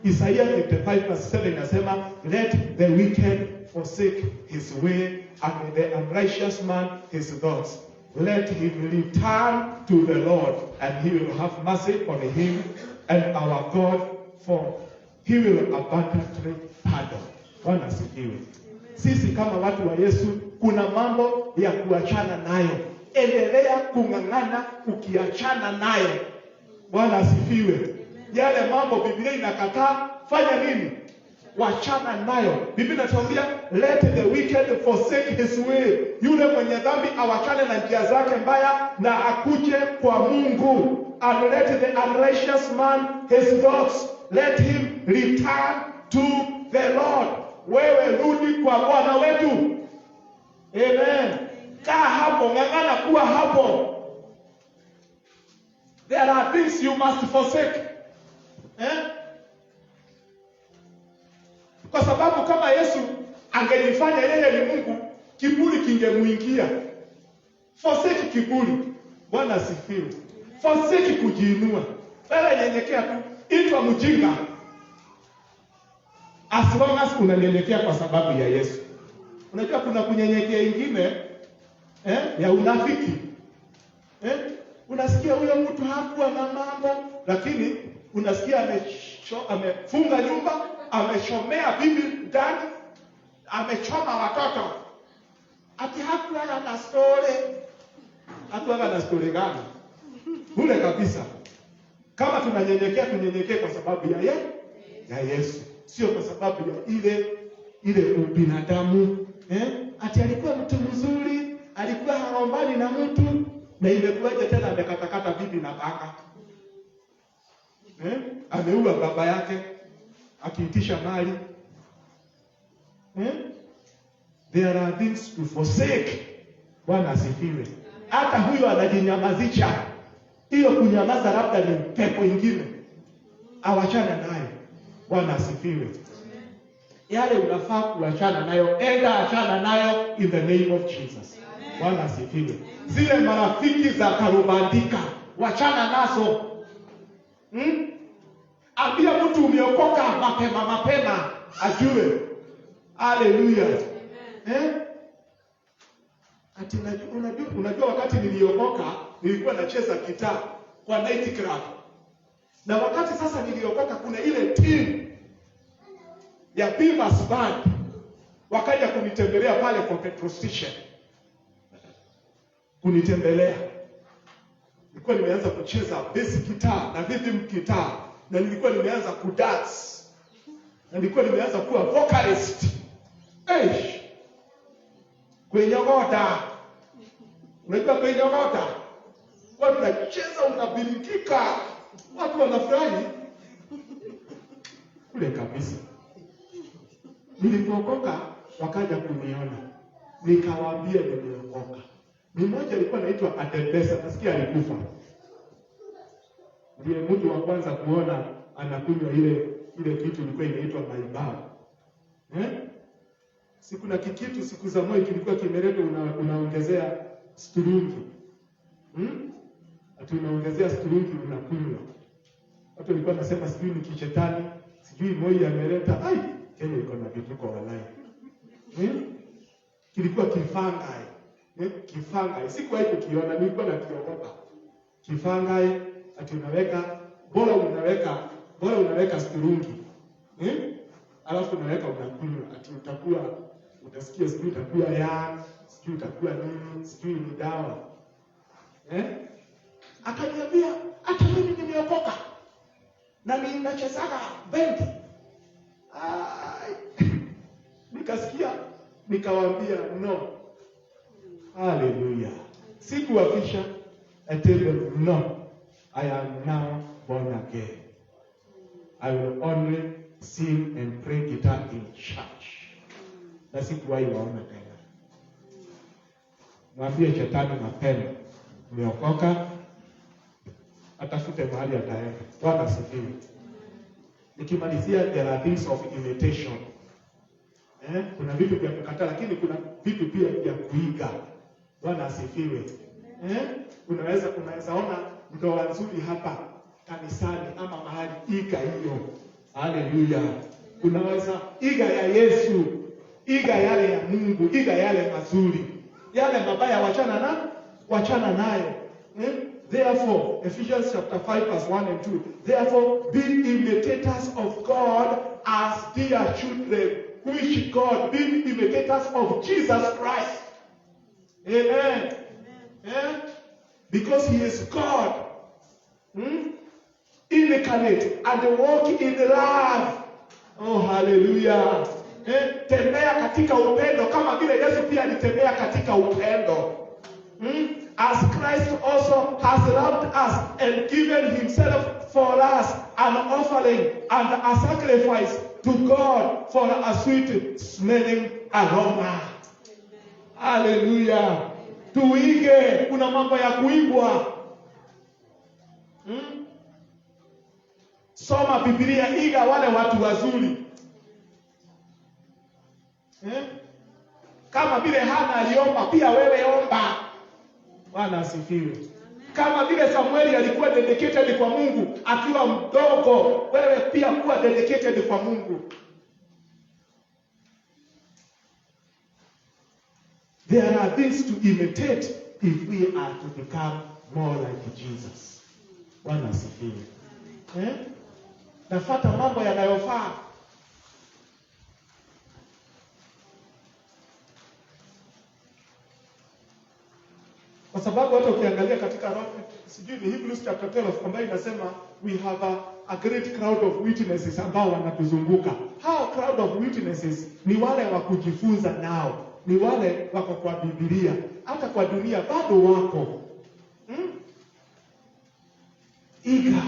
Isaiah 55:7 inasema, let the wicked forsake his way and the unrighteous man his thoughts. Let him return to the Lord, and he will have mercy on him and our God, for he will abundantly pardon. Bwana asifiwe. Sisi kama watu wa Yesu, kuna mambo ya kuachana nayo. Endelea kung'ang'ana ukiachana nayo. Bwana asifiwe. Yale mambo Biblia inakataa, fanya nini? Wachana nayo. Biblia inatuambia let the wicked forsake his way. Yule mwenye dhambi awachane na njia zake mbaya na akuje kwa Mungu. And let the unrighteous man his thoughts, let him return to the Lord. Wewe rudi kwa Bwana wetu. Amen. Kaa hapo, ng'ang'ana kuwa hapo. There are things you must forsake. Kwa sababu kama Yesu angelifanya yeye ni Mungu, kiburi kingemuingia. Forsake kiburi. Bwana asifiwe. Forsake kujiinua. Wewe nyenyekea tu. Itwa mjinga. As long as unanyenyekea kwa sababu ya Yesu. Unajua kuna kunyenyekea ingine ya unafiki. Unasikia huyo mtu hakuwa na mambo, lakini unasikia amefunga nyumba, ameshomea bibi ndani, amechoma watoto. Ati hakuwa na story. Hakuwa na story gani? Bure kabisa. Kama tunanyenyekea, tunyenyekee kwa sababu ya Yesu. Sio kwa sababu ya ile ubinadamu. Ati alikuwa mtu mzuri, alikuwa haombani na mtu, na imekuwaje tena amekatakata bibi na baka? Ameua baba yake akiitisha mali. There are things to forsake. Bwana asifiwe. Hata huyo anajinyamazisha. Hiyo kunyamaza labda ni pepo ingine. Awachana nayo. Bwana asifiwe. Yale unafaa kuachana nayo, enda achana nayo in the name of Jesus. Bwana asifiwe. Zile marafiki za karubandika, wachana nazo. Ambia mtu umeokoka mapema ajue. Haleluya. Ati unajua wakati niliokoka nilikuwa nacheza gitaa kwa night club. Na wakati sasa niliokoka kuna ile team ya Beamers Band wakaja kunitembelea pale kwa petrol station. Kunitembelea. Nilikuwa nimeanza kucheza bass guitar na rhythm guitar, na nilikuwa nimeanza kudance. Na nilikuwa nimeanza kuwa vocalist. Kwenye ngota. Unajua kwenye ngota? Watu wanacheza unabilikika. Watu wanafurahi. Kule kabisa. Nilipookoka wakaja kuniona. Nikawaambia nimeokoka. Mmoja alikuwa anaitwa Adebesa, nasikia alikufa. Ndiye mtu wa kwanza kuona anakunywa ile kitu ilikuwa inaitwa maibao. Siku na kikitu siku za moyo kilikuwa kimeletwa unaongezea sturungi. Ati unaongezea sturungi unakunywa. Watu walikuwa nasema sijui ni kishetani, sijui moyo ameleta. Kenya iko na vituko walai. Kilikuwa kifangai. Kifangai. Sikuwahi kukiona, nilikuwa nakiogopa. Kifangai ati bora unaweka sturungi. Alafu unaweka unakunywa, ati utasikia sijui utakuwa sijui utakuwa nini, sijui ni dawa. Akaniambia hata mimi nimeokoka na ninachezaga bendi. Nikasikia, nikawaambia no. Hallelujah. Sikuwafisha. I tell them no. I am now born again. I will only sing and play guitar in church. Na sikuwahi waona tena. Mwambie shetani mapema. Nimeokoka. Atafute mahali ataenda. Bwana asifiwe. Nikimalizia there are things of imitation. Kuna vitu vya kukataa lakini kuna vitu pia vya kuiga. Bwana asifiwe. Unaweza ona ndoa nzuri hapa kanisani ama mahali, iga hiyo. Haleluya. Unaweza iga ya Yesu, iga yale ya Mungu, iga yale mazuri. Yale mabaya wachana nayo. Therefore, Ephesians chapter 5 verse 1 and 2. Therefore, be imitators of God as dear children. Which God, being imitators of Jesus Christ. Amen. Because he is God. Incarnate and walk in love. Oh, hallelujah. Tembea katika upendo kama vile Yesu pia alitembea katika upendo. As Christ also has loved us and given himself for us, an offering and a sacrifice to God for a sweet smelling aroma. Hallelujah. Tuige, kuna mambo ya kuigwa. Soma Biblia, iga wale watu wazuri. Kama vile Hana aliomba, pia wewe omba. Bwana asifiwe. Kama vile Samueli alikuwa dedicated kwa Mungu akiwa mdogo, wewe pia kuwa dedicated kwa Mungu. There are things to imitate if we are to become more like Jesus. Bwana asifiwe. Nafuata mambo yanayofaa. Kwa sababu hata ukiangalia katika sijui ni Hebrews chapter 12 ambayo inasema we have a great crowd of witnesses ambao wanatuzunguka. Hao crowd of witnesses ni wale wa kujifunza nao. Ni wale wako kwa Biblia. Hata kwa dunia bado wako. Iga.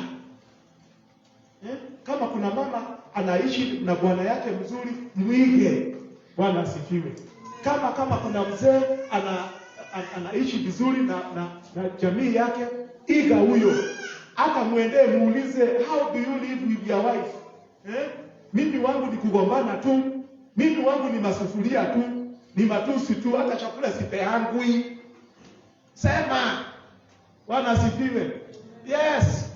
Kama kuna mama anaishi na bwana yake mzuri, muige. Bwana asifiwe. Kama kuna mzee anaishi vizuri na jamii yake, iga huyo. Hata muendee muulize, how do you live with your wife? Mimi wangu ni kugombana tu. Mimi wangu ni masufuria tu. Ni matusi tu, hata chakula sipeangui. Sema. Bwana asifiwe. Yes.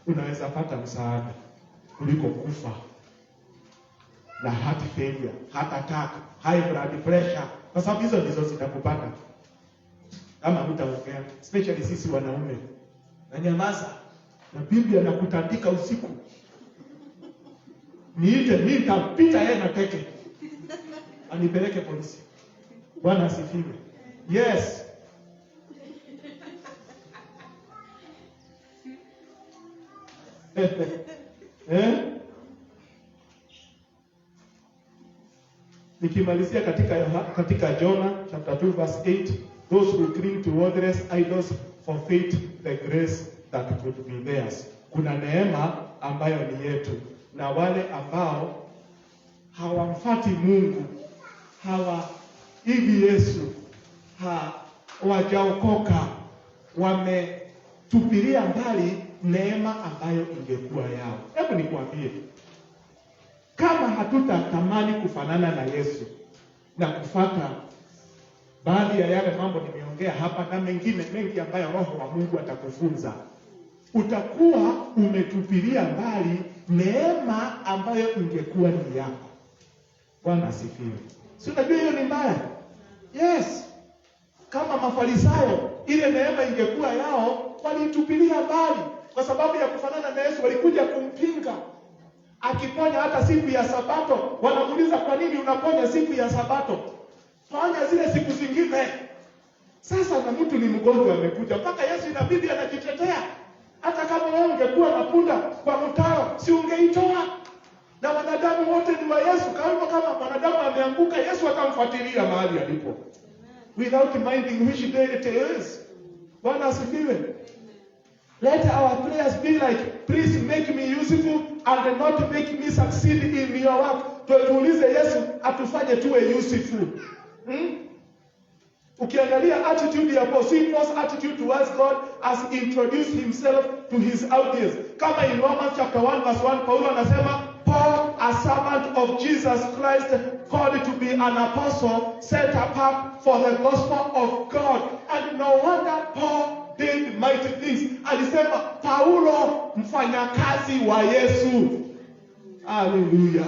Unaweza pata msaada kuliko kufa na heart failure, heart attack, high blood pressure, kwa sababu hizo ndizo zitakupata kama hutaongea, especially sisi wanaume. na nyamaza, na bibi anakutandika usiku, niite mimi nitapita yeye na teke anipeleke polisi. Bwana asifiwe. Yes. Nikimalizia katika Jonah chapter 2 verse 8, those who cling to worthless idols forfeit the grace that could be theirs. Kuna neema ambayo ni yetu, na wale ambao hawamfati Mungu, hivi Yesu, wajaokoka, wametupilia mbali neema ambayo ingekuwa yao. Hebu nikwambie, kama hatutatamani kufanana na Yesu na kufuata baadhi ya yale mambo nimeongea hapa na mengine mengi ambayo Roho wa Mungu atakufunza, utakuwa umetupilia mbali neema ambayo ingekuwa ni yako. Bwana asifiwe. Si unajua hiyo ni mbaya? Yes. Kama Mafarisayo, ile neema ingekuwa yao, walitupilia mbali kwa sababu ya kufanana na Yesu. Walikuja kumpinga akiponya hata siku ya Sabato. Wanamuuliza, kwa nini unaponya siku ya Sabato? Fanya zile siku zingine. Sasa na mtu ni mgonjwa amekuja, mpaka Yesu inabidi anajitetea. Hata kama wewe ungekuwa na punda kwa mtaro, si ungeitoa? Na wanadamu wote ni wa Yesu. Kama mwanadamu ameanguka, Yesu atamfuatilia mahali alipo, without minding which day it is. Bwana asifiwe. Let our prayers be like, please make me useful and not make me succeed in your work. Tuulize Yesu atufanye tuwe useful. Ukiangalia attitude ya Paul's attitude towards God as he introduced himself to his audience. Kama in Romans chapter 1 verse 1, Paulo anasema, Paul, a servant of Jesus Christ, called to be an apostle, set apart for the gospel of God. And no wonder Paul did mighty things. Alisema, Paulo mfanyakazi wa Yesu. Hallelujah.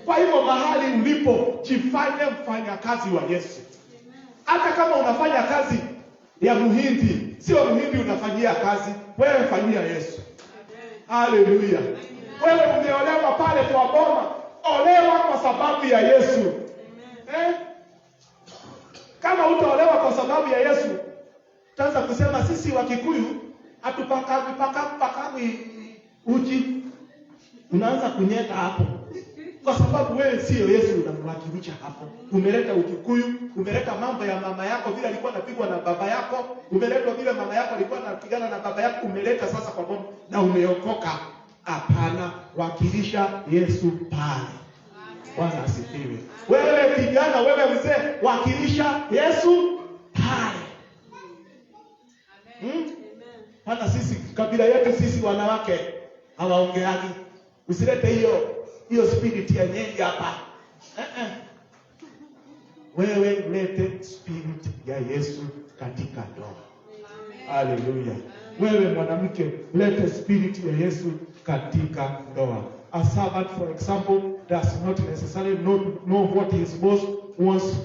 Kwa hivyo mahali ulipo, jifanye mfanyakazi wa Yesu. Hata kama unafanya kazi ya muhindi, sio muhindi unafanyia kazi, wewe fanyia Yesu. Hallelujah. Wewe umeolewa pale kwa boma, olewa kwa sababu ya Yesu. Kama utaolewa kwa sababu ya Yesu, utaanza kusema sisi wa Kikuyu hatupakani uji. Unaanza kunyeka hapo. Kwa sababu wewe sio Yesu unamwakilisha hapo. Umeleta Ukikuyu, umeleta mambo ya mama yako vile alikuwa anapigwa na baba yako, umeleta vile mama yako alikuwa anapigana na baba yako, umeleta sasa kwa bomu na umeokoka. Hapana, wakilisha Yesu pale. Bwana asifiwe. Wewe kijana, wewe mzee, wakilisha Yesu pale. Hata sisi kabila yetu sisi wanawake hawaongeagi. Usilete hiyo spirit ya nyenye hapa. Wewe lete spirit ya Yesu katika ndoa. Hallelujah. Wewe mwanamke, lete spirit ya Yesu katika ndoa. A servant, for example, does not necessarily know what his boss wants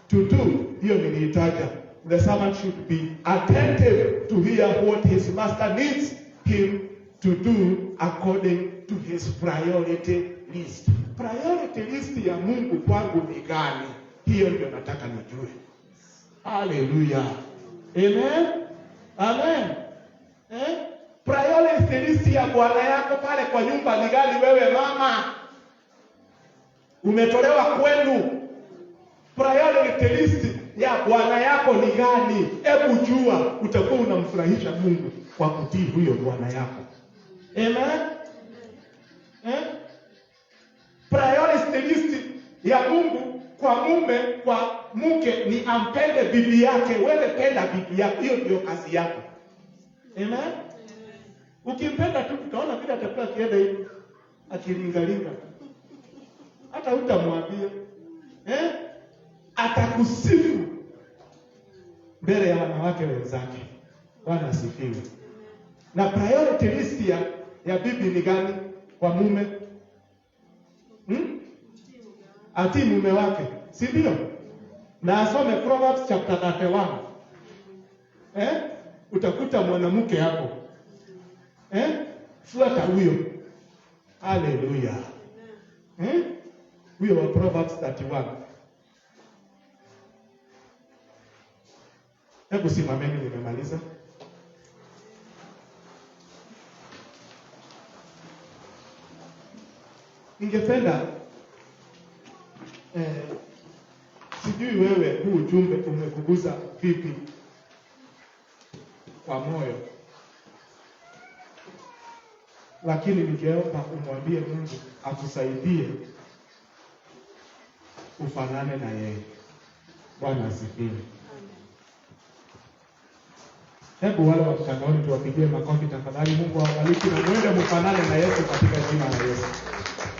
to do. Hiyo nilitaja. The servant should be attentive to hear what his master needs him to do according to his priority list. Priority list ya Mungu kwangu ni gani? Hiyo ndio nataka nijue. Hallelujah. Amen. Amen. Priority list ya Bwana yako pale kwa nyumba ni gani? Wewe mama, umetolewa kwenu. Priority list ya Bwana yako ni gani? Hebu jua, utakuwa unamfurahisha Mungu kwa kutii huyo Bwana yako. Amen. Priority list ya Mungu kwa mume, kwa mke ni ampende bibi yake. Wewe penda bibi yako, hiyo ndio kazi yako. Amen. Ukimpenda tu utaona bila atakuwa kienda hivi akilingalinga. Hata hutamwambia. Atakusifu mbele ya wanawake wenzake. Bwana asifiwe. Na priority list ya bibi ni gani kwa mume? Ati mume wake, si ndio? Na asome Proverbs chapter 31. Utakuta mwanamke hapo Fuata huyo. Haleluya. Huyo wa Proverbs 31. Hebu simameni, nimemaliza. Ningependa sijui wewe huu ujumbe umekugusa vipi kwa moyo, lakini ningeomba umwambie Mungu akusaidie ufanane na yeye. Bwana asifiwe. Hebu wale wa mtandaoni tuwapigie makofi tafadhali. Mungu awabariki na mwende mfanane na Yesu katika jina la Yesu.